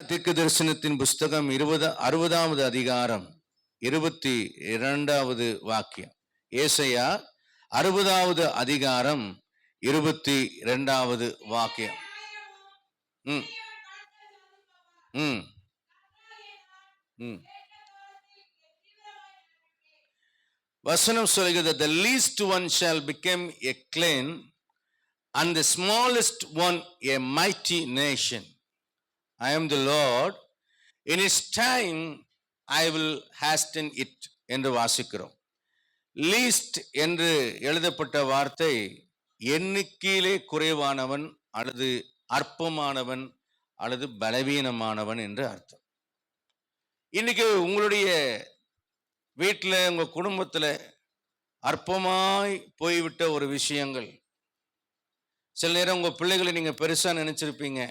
தீர்க்க தரிசனத்தின் புஸ்தகம் 60வது அதிகாரம் 22வது வாக்கியம். ஏசாயா 60வது அதிகாரம் 22வது வாக்கியம். வசனம் சொல்கிறது, the least one shall become a clan and the smallest one a mighty nation. I am the Lord, in its time I will hasten it என்று வாசிக்கிறோம். லீஸ்ட் என்று எழுதப்பட்ட வார்த்தை எண்ணிக்கையிலே குறைவானவன் அல்லது அற்பமானவன் அல்லது பலவீனமானவன் என்று அர்த்தம். இன்னைக்கு உங்களுடைய வீட்டில் உங்கள் குடும்பத்தில் அற்பமாய் போய்விட்ட ஒரு விஷயங்கள், சில நேரம் உங்கள் பிள்ளைகளை நீங்கள் பெருசாக நினச்சிருப்பீங்க,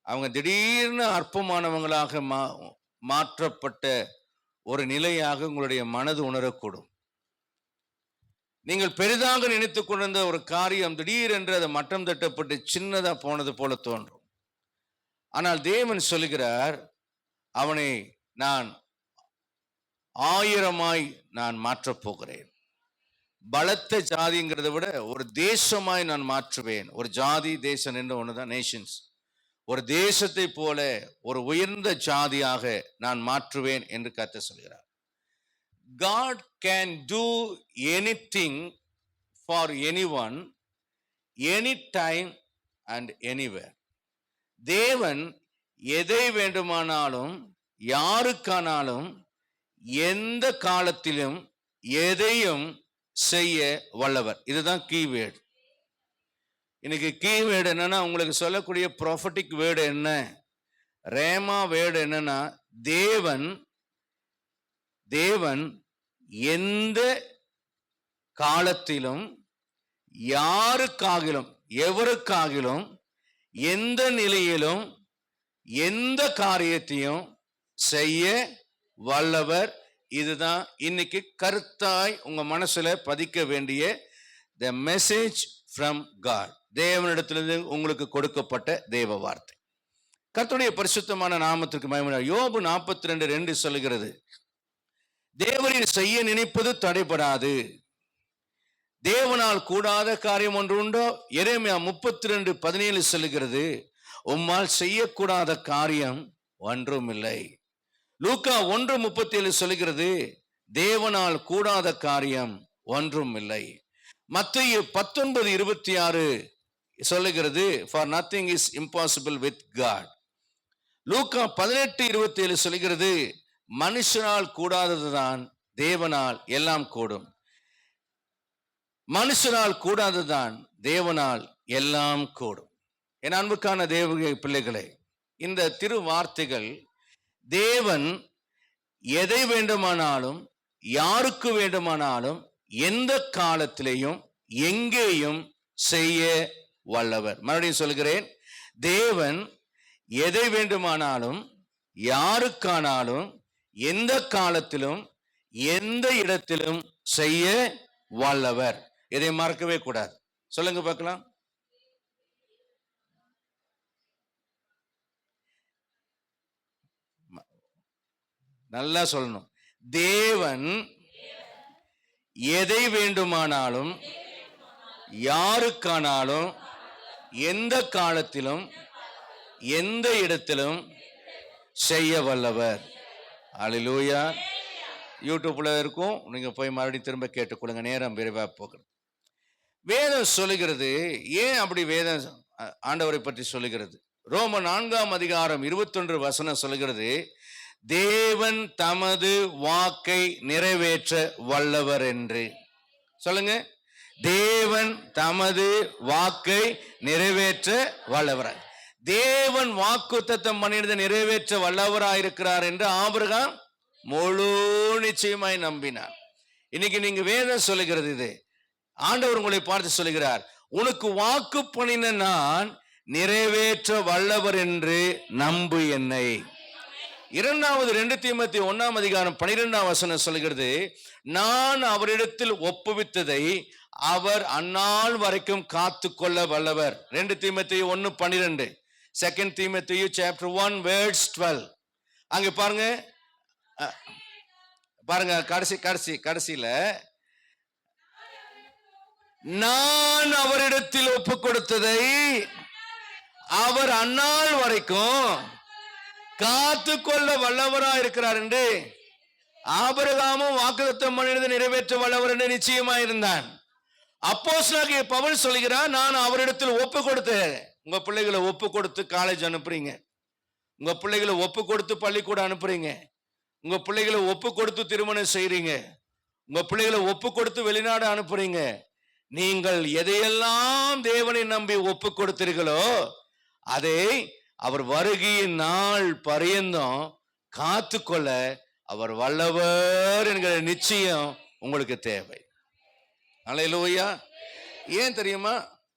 அவங்க திடீர்னு அற்பமானவங்களாக மாற்றப்பட்ட ஒரு நிலையாக உங்களுடைய மனது உணரக்கூடும். நீங்கள் பெரிதாக நினைத்து கொண்டிருந்த ஒரு காரியம் திடீரென்று அதை மட்டம் தட்டப்பட்டு சின்னதாக போனது போல தோன்றும். ஆனால் தேவன் சொல்லுகிறார், அவனை நான் 1000 நான் மாற்றப் போகிறேன். பலத்த ஜாதிங்கிறத விட ஒரு தேசமாய் நான் மாற்றுவேன். ஒரு ஜாதி தேசம் என்று ஒண்ணுதான் நேஷன்ஸ். ஒரு தேசத்தை போல ஒரு உயர்ந்த ஜாதியாக நான் மாற்றுவேன் என்று கர்த்தர் சொல்கிறார். God can do anything for anyone, anytime and anywhere. தேவன் எதை வேண்டுமானாலும் யாருக்கானாலும் எந்த காலத்திலும் எதையும் செய்ய வல்லவர். இதுதான் கீவேர்டு. இன்னைக்கு கீவேர்டு என்னன்னா, உங்களுக்கு சொல்லக்கூடிய ப்ராஃபட்டிக் வேர்டு என்ன, ரேமா வேர்டு என்னன்னா, தேவன் எந்த காலத்திலும் யாருக்காகிலும் எவருக்காகிலும் எந்த நிலையிலும் எந்த காரியத்தையும் செய்ய வல்லவர். இதுதான் இன்னைக்கு கருத்தாய் உங்க மனசுல பதிக்க வேண்டிய the message from God. தேவனிடத்திலிருந்து உங்களுக்கு கொடுக்கப்பட்ட தேவ வார்த்தை. கர்த்தருடைய பரிசுத்தமான நாமத்திற்கு மகிமை. யோபு 42:2 சொல்லுகிறது, தேவனில் செய்ய நினைப்பது தடைபடாது, தேவனால் கூடாத காரியம் ஒன்று உண்டோ? எரேமியா 32:17 சொல்லுகிறது, உம்மால் செய்யக்கூடாத காரியம் ஒன்றும் இல்லை. லூக்கா 1:37 சொல்லுகிறது, தேவனால் கூடாத காரியம் ஒன்றும் இல்லை. மத்தேயு 19:26 சொல்லுகிறது, for nothing is impossible with God. லூக்கா 18:27 சொல்லுகிறது, மனுஷனால் கூடாததுதான் தேவனால் எல்லாம் கூடும். மனுஷனால் கூடாததுதான் தேவனால் எல்லாம் கூடும். என் அன்புக்கான தேவ பிள்ளைகளே, இந்த திரு வார்த்தைகள் தேவன் எதை வேண்டுமானாலும் யாருக்கு வேண்டுமானாலும் எந்த காலத்திலேயும் எங்கேயும் செய்ய வல்லவர். மறுபடியும் சொல்கிறேன், தேவன் எதை வேண்டுமானாலும் யாருக்கானாலும் எந்த காலத்திலும் எந்த இடத்திலும் செய்ய வல்லவர். இதை மறக்கவே கூடாது. சொல்லுங்க பார்க்கலாம். நல்லா சொல்லணும். தேவன் எதை வேண்டுமானாலும் யாருக்கானாலும் எந்த காலத்திலும் எந்த இடத்திலும் செய்ய வல்லவர். அல்லேலூயா. யூடியூப்ல இருக்கும், நீங்க போய் மறுபடியும் திரும்ப கேட்டுக்கொள்ளுங்க, நேரம் விரைவா போகிறது. வேதம் சொல்லுகிறது, ஏன் அப்படி வேதம் ஆண்டவரை பற்றி சொல்லுகிறது? ரோமர் 4:21 சொல்லுகிறது, தேவன் தமது வாக்கை நிறைவேற்ற வல்லவர் என்று. சொல்லுங்க, தேவன் தமது வாக்கை நிறைவேற்ற வல்லவர். தேவன் வாக்குத்தத்தம் பண்ணினதை நிறைவேற்ற வல்லவராயிருக்கிறார் என்று ஆபிரகாம் முழு நிச்சயமாய் நம்பினார். இன்னைக்கு நீங்க வேதம் சொல்லுகிறது, இது ஆண்டவர் உங்களை பார்த்து சொல்லுகிறார், உனக்கு வாக்கு பண்ணின நான் நிறைவேற்ற வல்லவர் என்று நம்பு என்னை. 2 தீமோத்தேயு 1:12 சொல்லுகிறது, நான் அவரிடத்தில் ஒப்புவித்ததை அவர் அந்நாள் வரைக்கும் காத்து கொள்ள வல்லவர். 2 தீமோத்தேயு 1:12. 2 Timothy chapter 1 verse 12. அங்க பாருங்க, பாருங்க கடைசியில நான் அவரிடத்தில் ஒப்பு கொடுத்ததை அவர் அந்நாள் வரைக்கும் காத்து கொள்ள வல்லவரா இருக்கிறார் என்று ஆபிரகாமும் வாக்குத்தத்தம் பண்ணினதை நிறைவேற்ற வல்லவர் என்று நிச்சயமாயிருந்தான். அப்போஸ்தலனாகிய பவுல் சொல்கிறார், நான் அவரிடத்தில் ஒப்பு கொடுத்தேன். உங்க பிள்ளைகளை ஒப்பு கொடுத்து காலேஜ் அனுப்புறீங்க, உங்க பிள்ளைகளை ஒப்பு கொடுத்து பள்ளிக்கூடம் அனுப்புறீங்க, உங்க பிள்ளைகளை ஒப்பு கொடுத்து திருமணம் செய்றீங்க, உங்க பிள்ளைகளை ஒப்பு கொடுத்து வெளிநாடு அனுப்புறீங்க. நீங்கள் எதையெல்லாம் தேவனை நம்பி ஒப்பு கொடுத்தீர்களோ அதை அவர் வருகையின் நாள் பரியந்தம் காத்துக்கொள்ள அவர் வல்லவர் என்கிற நிச்சயம் உங்களுக்கு தேவை. அல்லேலூயா. ஏன் தெரியுமா?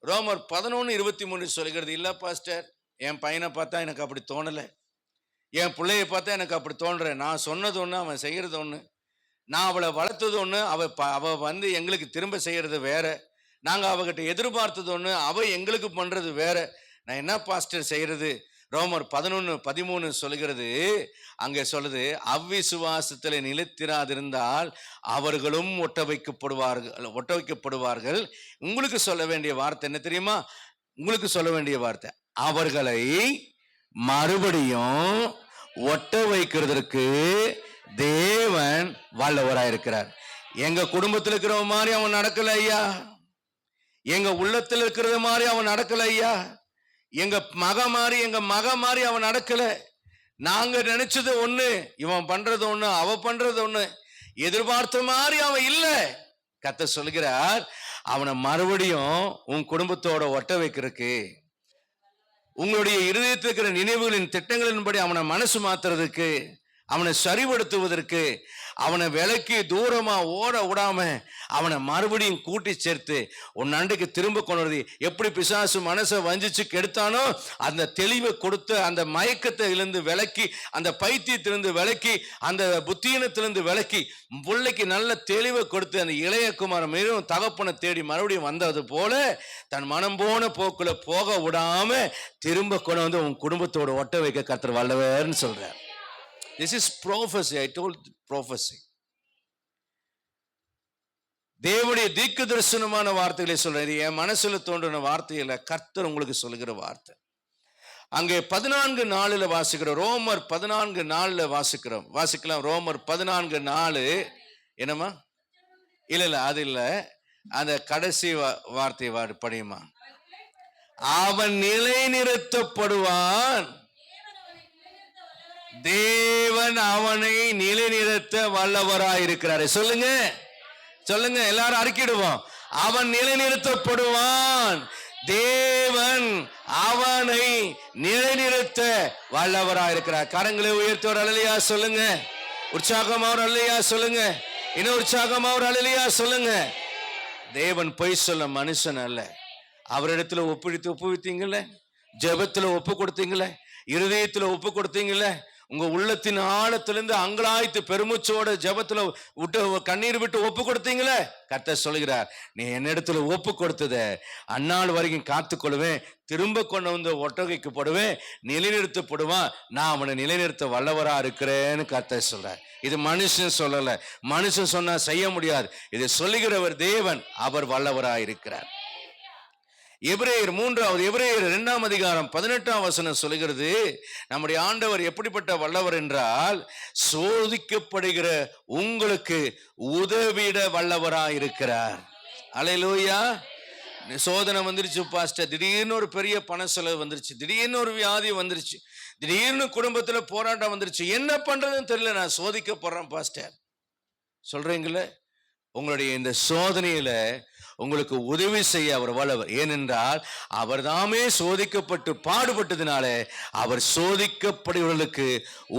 ரோமர் 11:23 சொல்கிறது, இல்ல பாஸ்டர், என் பையனை பார்த்தா எனக்கு அப்படி தோணலை, என் பிள்ளைய பார்த்தா எனக்கு அப்படி தோன்ற, நான் சொன்னது ஒன்று அவன் செய்யறது ஒன்று, நான் அவளை வளர்த்தது ஒன்று, அவ வந்து எங்களுக்கு திரும்ப செய்யறது வேற, நாங்க அவகிட்ட எதிர்பார்த்தது ஒன்று, அவ எங்களுக்கு பண்றது வேற, நான் என்ன பாஸ்டர் செய்யறது? ரோமர் 11:13 சொல்கிறது, அங்கே சொல்லுது, அவ்விசுவாசத்தில் நிலைத்திராதிருந்தால் அவர்களும் ஒட்ட வைக்கப்படுவார்கள். உங்களுக்கு சொல்ல வேண்டிய வார்த்தை என்ன தெரியுமா? உங்களுக்கு சொல்ல வேண்டிய வார்த்தை, அவர்களை மறுபடியும் ஒட்ட வைக்கிறதுக்கு தேவன் வல்லவராயிருக்கிறார். எங்க குடும்பத்தில் இருக்கிற மாதிரி அவன் நடக்கல ஐயா, எங்க உள்ளத்தில் இருக்கிறது மாதிரி அவன் நடக்கல ஐயா, எங்க மக மாதிரி அவன் நடக்கல. நாங்க நினைச்சது ஒண்ணு, இவன் பண்றது ஒண்ணு, அவ பண்றது ஒண்ணு, எதிர்பார்த்த மாதிரி அவன் இல்ல. கர்த்தர் சொல்கிறார், அவனை மறுபடியும் உன் குடும்பத்தோட ஒட்ட வைக்கிறதுக்கு, உங்களுடைய இருதயத்தில் இருக்கிற நினைவுகளின் திட்டங்களின்படி அவனை மனசு மாத்துறதுக்கு, அவனை சரிபடுத்துவதற்கு, அவனை விலக்கி தூரமா ஓட விடாம அவனை மறுபடியும் கூட்டி சேர்த்து உன் அண்டைக்கு திரும்ப கொண்டு, எப்படி பிசாசு மனசை வஞ்சிச்சு கெடுத்தானோ அந்த தெளிவை கொடுத்து, அந்த மயக்கத்திலிருந்து விலக்கி, அந்த பைத்தியத்திலிருந்து விலக்கி, அந்த புத்தீனத்திலிருந்து விலக்கி, பிள்ளைக்கு நல்ல தெளிவை கொடுத்து, அந்த இளைய குமாரன் மீதும் தகப்பனை தேடி மறுபடியும் வந்தது போல தன் மனம் போன போக்குல போக விடாம திரும்ப கொண்டு வந்து உன் குடும்பத்தோட ஒட்ட வைக்க கர்த்தர் வல்லவர்னு சொல்றார். This is prophecy. I told prophecy. தேவனுடைய தீர்க்க தரிசனமான வார்த்தைகளை சொல்றாரு. என் மனசுல தோன்றின வார்த்தையில கர்த்தர் உங்களுக்கு சொல்லுகிற வார்த்தை. அங்கே 14:4 வாசிக்கிறோம். ரோமர் 14:4 வாசிக்கலாம். ரோமர் 14:4 என்னமா? இல்ல அது இல்ல, அந்த கடைசி வார்த்தை படியுமா? அவன் நிலைநிறுத்தப்படுவான், தேவன் அவனை நிலைநிறுத்த வல்லவராயிருக்கிறார். சொல்லுங்க சொல்லுங்க, எல்லாரும் அறிக்கிடுவோம். அவன் நிலைநிறுத்தப்படுவான், தேவன் அவனை நிலைநிறுத்த வல்லவராயிருக்கிறார். கரங்களை உயர்த்தோர் அல்லேலூயா சொல்லுங்க. உற்சாகமா ஒரு அல்லேலூயா சொல்லுங்க. இன்னும் உற்சாகமா ஒரு அல்லேலூயா சொல்லுங்க. தேவன் பொய் சொல்ல மனுஷன் அல்ல. அவரிடத்துல ஒப்புவித்தீங்கல்ல, ஜெபத்துல ஒப்பு கொடுத்தீங்கல்ல, இருதயத்துல ஒப்பு கொடுத்தீங்கல்ல, உங்க உள்ளத்தின் ஆழத்திலிருந்து அங்கலாய்த்து பெருமூச்சோட ஜெபத்துல விட்டு கண்ணீர் விட்டு ஒப்பு கொடுத்தீங்களே, கர்த்தர் சொல்கிறார், நீ என்னிடத்துல ஒப்பு கொடுத்தத அந்நாள் வரைக்கும் காத்துக்கொள்வேன், திரும்ப கொண்டு வந்து ஒட்டகைக்கப்படுவேன், நிலைநிறுத்தப்படுவான், நான் அவனை நிலைநிறுத்த வல்லவரா இருக்கிறேன்னு கர்த்தர் சொல்றார். இது மனுஷன் சொல்லல, மனுஷன் சொன்னா செய்ய முடியாது, இதை சொல்லுகிறவர் தேவன், அவர் வல்லவரா இருக்கிறார். எபிரேயர் 2ஆம் அதிகாரம் 18ஆம் வசனம் சொல்லுகிறது, நம்முடைய ஆண்டவர் எப்படிப்பட்ட வல்லவர் என்றால், சோதிக்கப்படுகிற உங்களுக்கு உதவிட வல்லவரா இருக்கிறார். அல்லேலூயா. சோதனை வந்துருச்சு பாஸ்டர், திடீர்னு ஒரு பெரிய பண செலவு வந்துருச்சு, திடீர்னு ஒரு வியாதி வந்துருச்சு, திடீர்னு குடும்பத்துல போராட்டம் வந்துருச்சு, என்ன பண்றதுன்னு தெரியல, நான் சோதிக்கப்படுறேன் பாஸ்டர் சொல்றீங்களே, உங்களுடைய இந்த சோதனையில உங்களுக்கு உதவி செய்ய அவர் வல்லவர். ஏனென்றால் அவர் தாமே சோதிக்கப்பட்டு பாடுபட்டதுனால அவர் சோதிக்கப்படுவர்களுக்கு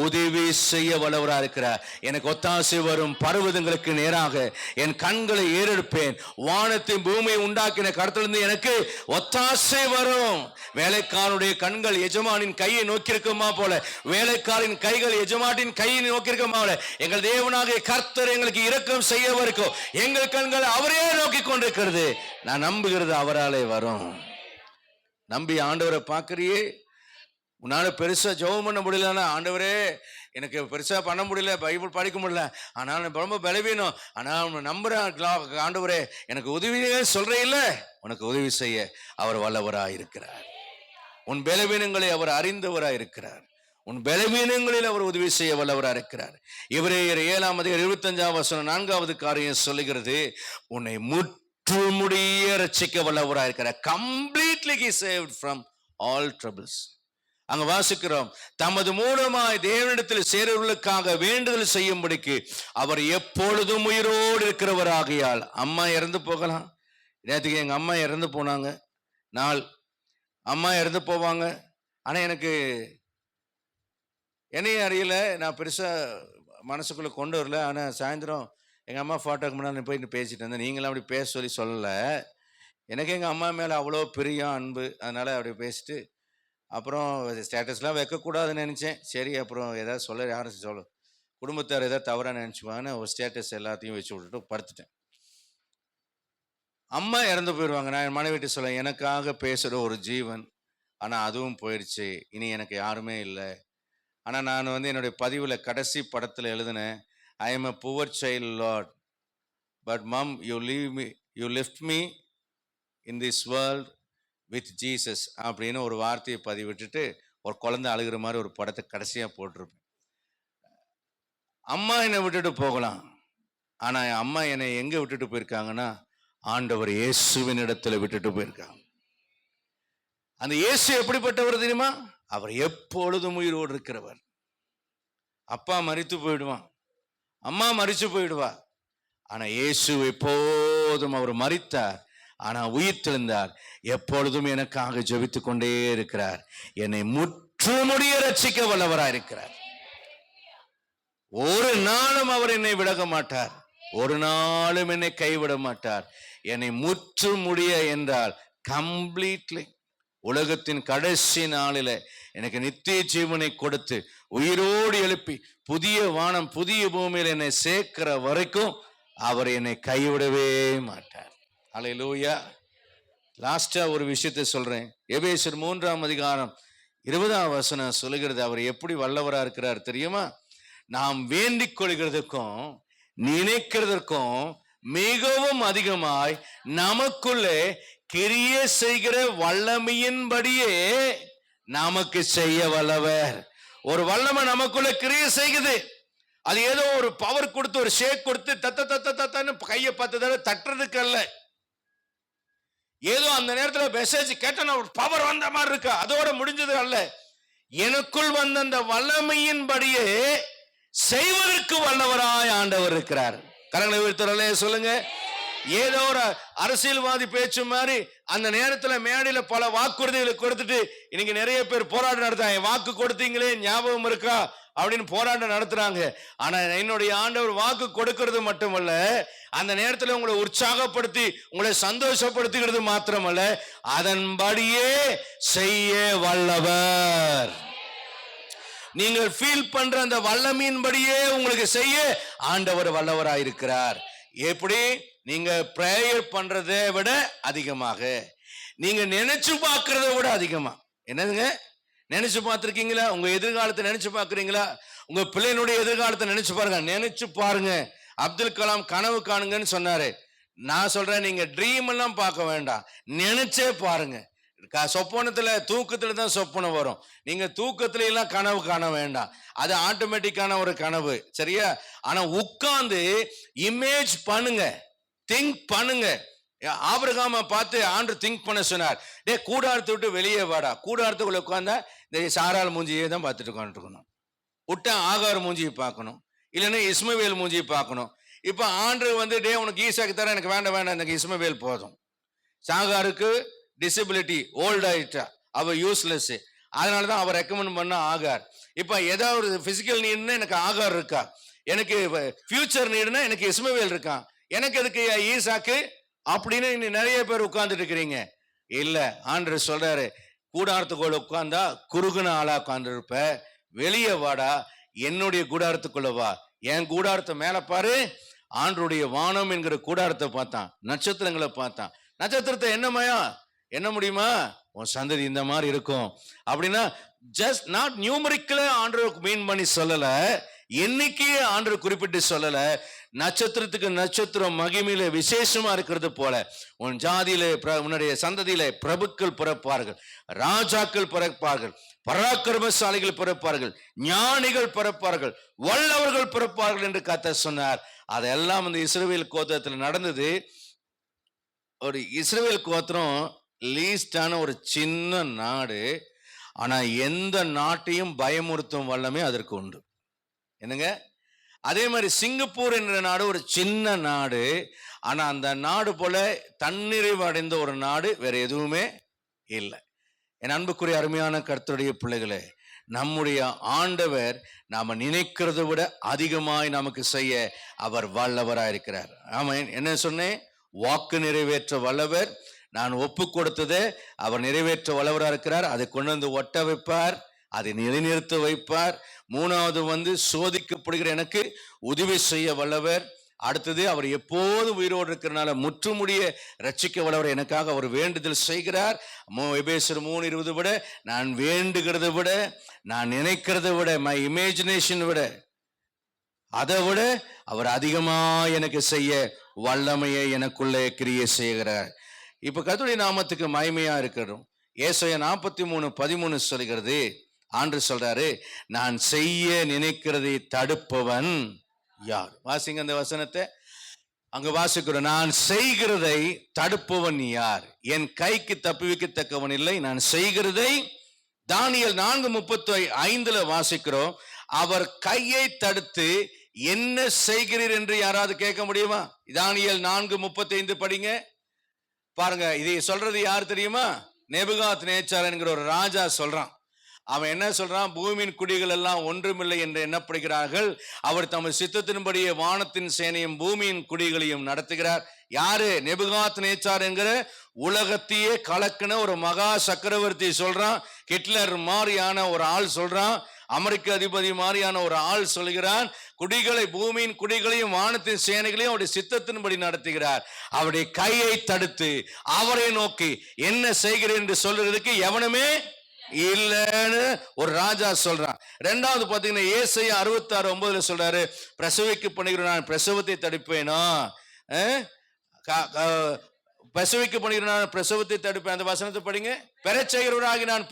உதவி செய்ய வல்லவரா இருக்கிறார். எனக்கு ஒத்தாசை வரும் பர்வதங்களுக்கு நேராக என் கண்களை ஏறெடுப்பேன், வானத்தின் பூமியை உண்டாக்கின கர்த்தரிலிருந்து எனக்கு ஒத்தாசை வரும். வேலைக்காரனுடைய கண்கள் எஜமானின் கையை நோக்கியிருக்குமா போல, வேலைக்காரின் கைகள் எஜமானின் கையை நோக்கியிருக்குமா போல, எங்கள் தேவனாகிய கர்த்தர் எங்களுக்கு இரக்கம் செய்யவருக்கும் எங்கள் கண்கள் அவரே நோக்கி கொண்டிருக்கிறது. நான் நம்புகிறது அவராலே வரும். நம்பி ஆண்டவரை பார்க்கறியே, உன்னால பெருசா ஜெபம் பண்ண முடியலன்னா, ஆண்டவரே எனக்கு பெருசா பண்ண முடியல, பைபிள் படிக்க முடியல, ஆனால் ரொம்ப பலவீனம், ஆனால் நம்புறேன் ஆண்டவரே எனக்கு உதவியே சொல்றீல்ல, உனக்கு உதவி செய்ய அவர் வல்லவராய் இருக்கிறார். உன் பலவீனங்களை அவர் அறிந்தவராய் இருக்கிறார். உன் பலவீனங்களில் அவர் உதவி செய்ய வல்லவராய் இருக்கிறார். எபிரேயர் 7:25 4வது காரியம் சொல்லுகிறது, உன்னை முற்றுமுடிய ரட்சிக்க வல்லவராய் இருக்கிறார். Completely he saved from all troubles. அங்க வாசிக்கிறோம், தமது மூலமாய் தேவனிடத்தில் சேருவர்களுக்காக வேண்டுதல் செய்யும்படிக்கு அவர் எப்பொழுதும் உயிரோடு இருக்கிறவராகியால். அம்மா இறந்து போகலாம், நேற்றுக்கு எங்க அம்மா இறந்து போனாங்க, அம்மா இறந்து போவாங்க. ஆனா எனக்கு என்னையும் அறியல, நான் பெருசா மனசுக்குள்ள கொண்டு வரல. ஆனா சாயந்தரம் எங்க அம்மா போட்டோக்கு முன்னாடி போய் பேசிட்டு இருந்தேன். நீங்களாம் அப்படி பேச சொல்லல. எனக்கு எங்க அம்மா மேல அவ்வளோ பிரியம், அன்பு. அதனால அப்படி பேசிட்டு அப்புறம் ஸ்டேட்டஸ்லாம் வைக்கக்கூடாதுன்னு நினச்சேன். சரி, அப்புறம் ஏதாவது யாரும் குடும்பத்தார் ஏதாவது தவறாக நினச்சிப்பாங்கன்னு ஒரு ஸ்டேட்டஸ் எல்லாத்தையும் வச்சு விட்டுட்டு படுத்துட்டேன். அம்மா இறந்து போயிடுவாங்க. நான் என் மனைவிட்டு சொல்ல, எனக்காக பேசுகிற ஒரு ஜீவன், ஆனால் அதுவும் போயிடுச்சு, இனி எனக்கு யாருமே இல்லை. ஆனால் நான் என்னுடைய பதிவில் கடைசி படத்தில் எழுதினேன், I am a poor child lord, but mum you lift me in this world with Jesus அப்படின்னு ஒரு வார்த்தையை பதிவிட்டுட்டு ஒரு குழந்தை அழுகிற மாதிரி ஒரு படத்தை கடைசியாக போட்டிருப்பேன். அம்மா என்னை விட்டுட்டு போகலாம், ஆனால் அம்மா என்னை எங்கே விட்டுட்டு போயிருக்காங்கன்னா, ஆண்டவர் இயேசுவின் இடத்துல விட்டுட்டு போயிருக்காங்க. அந்த இயேசு எப்படிப்பட்டவர் தெரியுமா? அவர் எப்பொழுதும் உயிரோடு இருக்கிறவர். அப்பா மரித்து போயிடுவான், அம்மா மரிச்சு போயிடுவா, ஆனா இயேசு எப்போதும் அவர் மரித்தார், ஆனா உயிர் தெழுந்தார். எப்பொழுதும் எனக்காக ஜெபித்து கொண்டே இருக்கிறார். என்னை முற்றுமுடிய ரட்சிக்க வல்லவராய் இருக்கிறார். ஒரு நாளும் அவர் என்னை விலக மாட்டார், ஒரு நாளும் என்னை கைவிட மாட்டார். என்னை முற்றுமுடிய என்றால் கம்ப்ளீட்லி உலகத்தின் கடைசி நாளில எனக்கு நித்திய ஜீவனை கொடுத்து உயிரோடு எழுப்பி புதிய வானம் புதிய பூமியில் என்னை சேர்க்கிற வரைக்கும் அவர் என்னை கைவிடவே மாட்டார். அல்லேலூயா. லாஸ்டா ஒரு விஷயத்தை சொல்றேன். எபேசியர் 3:20 சொல்லுகிறது, அவர் எப்படி வல்லவரா இருக்கிறார் தெரியுமா? நாம் வேண்டிக் கொள்கிறதுக்கும் நினைக்கிறதற்கும் மிகவும் அதிகமாய் நமக்குள்ளே கிரிய செய்கிற வல்லமையின்படியே நமக்கு செய்ய வல்லவர். ஒரு வல்லமை நமக்குள்ள கிரிய செய்குது. அது ஏதோ ஒரு பவர் கொடுத்து ஒரு ஷேக் கொடுத்து தத்தன்னு கையை 10 தடவை தட்டுறதுக்கு அல்ல. ஏதோ அந்த நேரத்தில் மெசேஜ் கேட்ட ஒரு பவர் வந்த மாதிரி இருக்கு, அதோட முடிஞ்சது அல்ல. எனக்குள் வந்த அந்த வல்லமையின்படியே செய்வதற்கு வல்லவராய் ஆண்டவர் இருக்கிறார். கரங்களை உயர்த்தறலே சொல்லுங்க. ஏதோ ஒரு அரசியல்வாதி பேச்சு மாதிரி அந்த நேரத்தில் மேடையில பல வாக்குறுதிகளை கொடுத்துட்டு இன்னைக்கு நிறைய பேர் போராட்டம் நடத்தாங்க. வாக்கு கொடுத்தீங்களே ஞாபகம் இருக்கா அப்படின்னு போராட்டம் நடத்துறாங்க. ஆனா என்னுடைய ஆண்டவர் வாக்கு கொடுக்கிறது மட்டுமல்ல, அந்த நேரத்தில் உங்களை உற்சாகப்படுத்தி உங்களை சந்தோஷப்படுத்துகிறது மாத்திரமல்ல, அதன்படியே செய்ய வல்லவர். நீங்கள் ஃபீல் பண்ற அந்த வல்லமையின்படியே உங்களுக்கு செய்ய ஆண்டவர் வல்லவராயிருக்கிறார். எப்படி? நீங்க பிரேயர் பண்றதை விட அதிகமாக, நீங்க நினைச்சு பார்க்கறத விட அதிகமா. என்னதுங்க? நினைச்சு பார்த்திருக்கீங்களா? உங்க எதிர்காலத்தை நினைச்சு பார்க்கறீங்களா? உங்க பிள்ளைகளுடைய எதிர்காலத்தை நினைச்சு பாருங்க. நினைச்சு பாருங்க. அப்துல் கலாம் கனவு காணுங்கன்னு சொன்னாரு. நான் சொல்றேன், நீங்க ட்ரீம் எல்லாம் பார்க்க வேண்டாம், நினைச்சே பாருங்க. சொப்பனத்துல தூக்கத்துல தான் சொப்பனம் வரும். நீங்க தூக்கத்துல எல்லாம் கனவு காண வேண்டாம், அது ஆட்டோமேட்டிக்கான ஒரு கனவு, சரியா? ஆனா உட்கார்ந்து இமேஜ் பண்ணுங்க, திங்க் பண்ணுங்க. ஆபிரகாமை பார்த்து ஆண்டு திங்க் பண்ண சொன்னார். டே கூடாரத்தை விட்டு வெளியே வாடா. கூடாரத்துக்குள்ள உட்கார்ந்தா இந்த சாரால் மூஞ்சியை தான் பார்த்துட்டு உட்காந்துருக்கணும். விட்டா ஆகார் மூஞ்சியை பார்க்கணும், இல்லைன்னா இஸ்மவேல் மூஞ்சியை பார்க்கணும். இப்ப ஆண்டு டே உனக்கு ஈசாக்கு தர, எனக்கு வேண்டாம் எனக்கு இஸ்மவேல் போதும். சாகாருக்கு டிசபிலிட்டி, ஓல்ட் ஆயிட்டா, அவ யூஸ்லெஸ். அதனாலதான் அவர் ரெக்கமெண்ட் பண்ண ஆகார். இப்ப ஏதாவது ஒரு பிசிக்கல் நீட்னா எனக்கு ஆகார் இருக்கா, எனக்கு ஃபியூச்சர் நீடுனா எனக்கு இஸ்மவேல் இருக்கான், எனக்கு எதுக்கு ஈசாக்கு அப்படின்னு நிறைய பேர் உட்கார்ந்துட்டு இருக்கிறீங்க. இல்ல, ஆண்டவர் சொல்றாரு, கூடாரத்துக்குள்ள உட்கார்ந்தா குறுகுன ஆளா உட்கார்ந்து இருப்ப, வெளியே வாடா, என்னுடைய கூடாரத்துக்குள்ள வா. என் கூடாரத்தை மேல பாரு. ஆண்டருடைய வானம் என்கிற கூடாரத்தை பார்த்தான், நட்சத்திரங்களை பார்த்தான். நட்சத்திரத்தை என்ன முடியுமா? உன் சந்ததி இந்த மாதிரி இருக்கும் அப்படின்னா ஜஸ்ட் நாட் நியூமரிக்கல ஆண்டவர் மீன் பண்ணி சொல்லல, எண்ணிக்கையே ஆண்டவர் குறிப்பிட்டு சொல்லல. நட்சத்திரத்துக்கு நட்சத்திரம் மகிமையில விசேஷமா இருக்கிறது போல உன் ஜாதியிலே உன்னுடைய சந்ததியிலே பிரபுக்கள் பிறப்பார்கள், ராஜாக்கள் பிறப்பார்கள், பராக்கிரமசாலிகள் பிறப்பார்கள், ஞானிகள் பிறப்பார்கள், வல்லவர்கள் பிறப்பார்கள் என்று கர்த்தர் சொன்னார். அதெல்லாம் இந்த இஸ்ரவேல் கோத்திரத்தில் நடந்தது. ஒரு இஸ்ரவேல் கோத்திரம் லீஸ்டான ஒரு சின்ன நாடு. ஆனா எந்த நாட்டையும் பயமுறுத்தும் வல்லமே அதற்கு உண்டு. என்னங்க, அதே மாதிரி சிங்கப்பூர் என்ற நாடு ஒரு சின்ன நாடு. ஆனா அந்த நாடு போல தன்னிறைவு அடைந்த ஒரு நாடு வேற எதுவுமே இல்லை. என் அன்புக்குரிய அருமையான கர்த்தருடைய பிள்ளைகளே, நம்முடைய ஆண்டவர் நாம நினைக்கிறதை விட அதிகமாய் நமக்கு செய்ய அவர் வல்லவராயிருக்கிறார். ஆமா, என்ன சொன்னேன்? வாக்கு நிறைவேற்ற வல்லவர். நான் ஒப்பு கொடுத்ததை அவர் நிறைவேற்ற வல்லவராக இருக்கிறார். அதை கொண்டு வந்து ஒட்ட வைப்பார், அதை நிலைநிறுத்த வைப்பார். மூணாவது சோதிக்கப்படுகிற எனக்கு உதவி செய்ய வல்லவர். அடுத்தது, அவர் எப்போது உயிரோடு இருக்கிறனால முற்றுமுடிய ரட்சிக்க வல்லவர். எனக்காக அவர் வேண்டுதல் செய்கிறார். எபேசியர் 3:20 விட, நான் வேண்டுகிறத விட, நான் நினைக்கிறத விட, மை இமேஜினேஷன் விட, அதை விட அவர் அதிகமா எனக்கு செய்ய வல்லமையை எனக்குள்ளே கிரியை செய்கிறார். இப்ப கர்த்தருடைய நாமத்துக்கு மகிமையா இருக்கணும். ஏசாயா 43:13 சொல்கிறது, ஆண்டவர் சொல்றாரு, நான் செய்ய நினைக்கிறதை தடுப்பவன் யார்? வாசிங்க அந்த வசனத்தை. அங்க வாசிக்கிறோம், நான் செய்கிறதை தடுப்பவன் யார்? என் கைக்கு தப்புவிக்கத்தக்கவன் இல்லை, நான் செய்கிறதை. தானியேல் 4:35 வாசிக்கிறோம், அவர் கையை தடுத்து என்ன செய்கிறீர் என்று யாராவது கேட்க முடியுமா? தானியேல் 4:35 படிங்க பாருங்க. இதை சொல்றது யார் தெரியுமா? நேபுகாத் நேச்சார் என்கிற ஒரு ராஜா சொல்றான். அவன் என்ன சொல்றான்? பூமியின் குடிகள் எல்லாம் ஒன்றுமில்லை என்று எண்ணப்படுகிறார்கள். அவர் தமது சித்தத்தின்படியே வானத்தின் சேனையும் பூமியின் குடிகளையும் நடத்துகிறார். யாரு? நேபுகாத் நேச்சார் என்கிற உலகத்தையே கலக்கின ஒரு மகா சக்கரவர்த்தி சொல்றான். ஹிட்லர் மாதிரியான ஒரு ஆள் சொல்றான். அமெரிக்க அதிபதி மாதிரியான ஒரு ஆள் சொல்கிறான். குடிகளை, பூமியின் குடிகளையும் வானத்தின் சேனைகளையும் அவருடைய சித்தத்தின்படி நடத்துகிறார். அவருடைய கையை தடுத்து அவரை நோக்கி என்ன செய்கிறேன் என்று சொல்றதுக்கு எவனுமே இல்லைன்னு ஒரு ராஜா சொல்றான். ரெண்டாவது பாத்தீங்கன்னா ஏசாயா 66:9 சொல்றாரு, பிரசவிக்க பண்ணுகிற நான் பிரசவத்தை தடுப்பேனோ, பிரசவிக்க பண்ணுகிற நான் பிரசவத்தை தடுப்பேன். அந்த வசனத்தை படிங்க. பெறச் செய்கிறவராகி நான்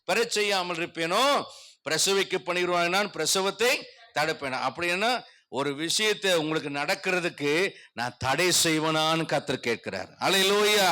பெறச் செய்யாமல் இருப்பேனோ, பிரசவிக்க பண்ணுகிறவராகி நான் பிரசவத்தை தடுப்பேன். அப்படின்னா ஒரு விஷயத்தை உங்களுக்கு நடக்கிறதுக்கு நான் தடை செய்வனான்னு கர்த்தர் கேட்கிறார். அல்லேலூயா.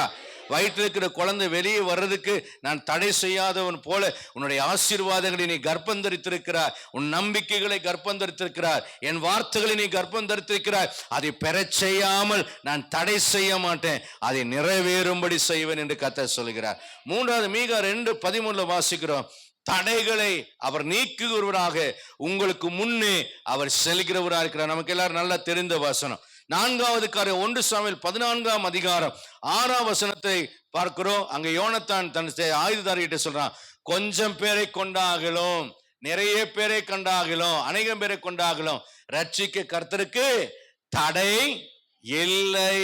வயிற்றில் இருக்கிற குழந்தை வெளியே வர்றதுக்கு நான் தடை செய்யாதவன் போல உன்னுடைய ஆசீர்வாதங்களை நீ கர்ப்பம் தரித்திருக்கிறார், உன் நம்பிக்கைகளை கர்ப்பம் தரித்திருக்கிறார், என் வார்த்தைகளை நீ கர்ப்பம் தரித்திருக்கிறார். அதை பெறச் செய்யாமல் நான் தடை செய்ய மாட்டேன், அதை நிறைவேறும்படி செய்வேன் என்று கர்த்தர் சொல்கிறார். மூன்றாவது மீகா 2:13 வாசிக்கிறோம், தடைகளை அவர் நீக்குகிறவராக உங்களுக்கு முன்னே அவர் செல்கிறவராக இருக்கிறார். நமக்கு எல்லாரும் நல்லா தெரிந்த வசனம். நான்காவது காரியம் 1 சாமுவேல் 14:6 பார்க்கிறோம். அங்க யோனத்தான் தன் ஆயுததாரிகிட்ட சொல்றான், கொஞ்சம் பேரை கொண்டாகலும், நிறைய பேரை கொண்டாகலும், அநேகம் பேரை கொண்டாகலும் ரட்சிக்க கர்த்தருக்கு தடை இல்லை.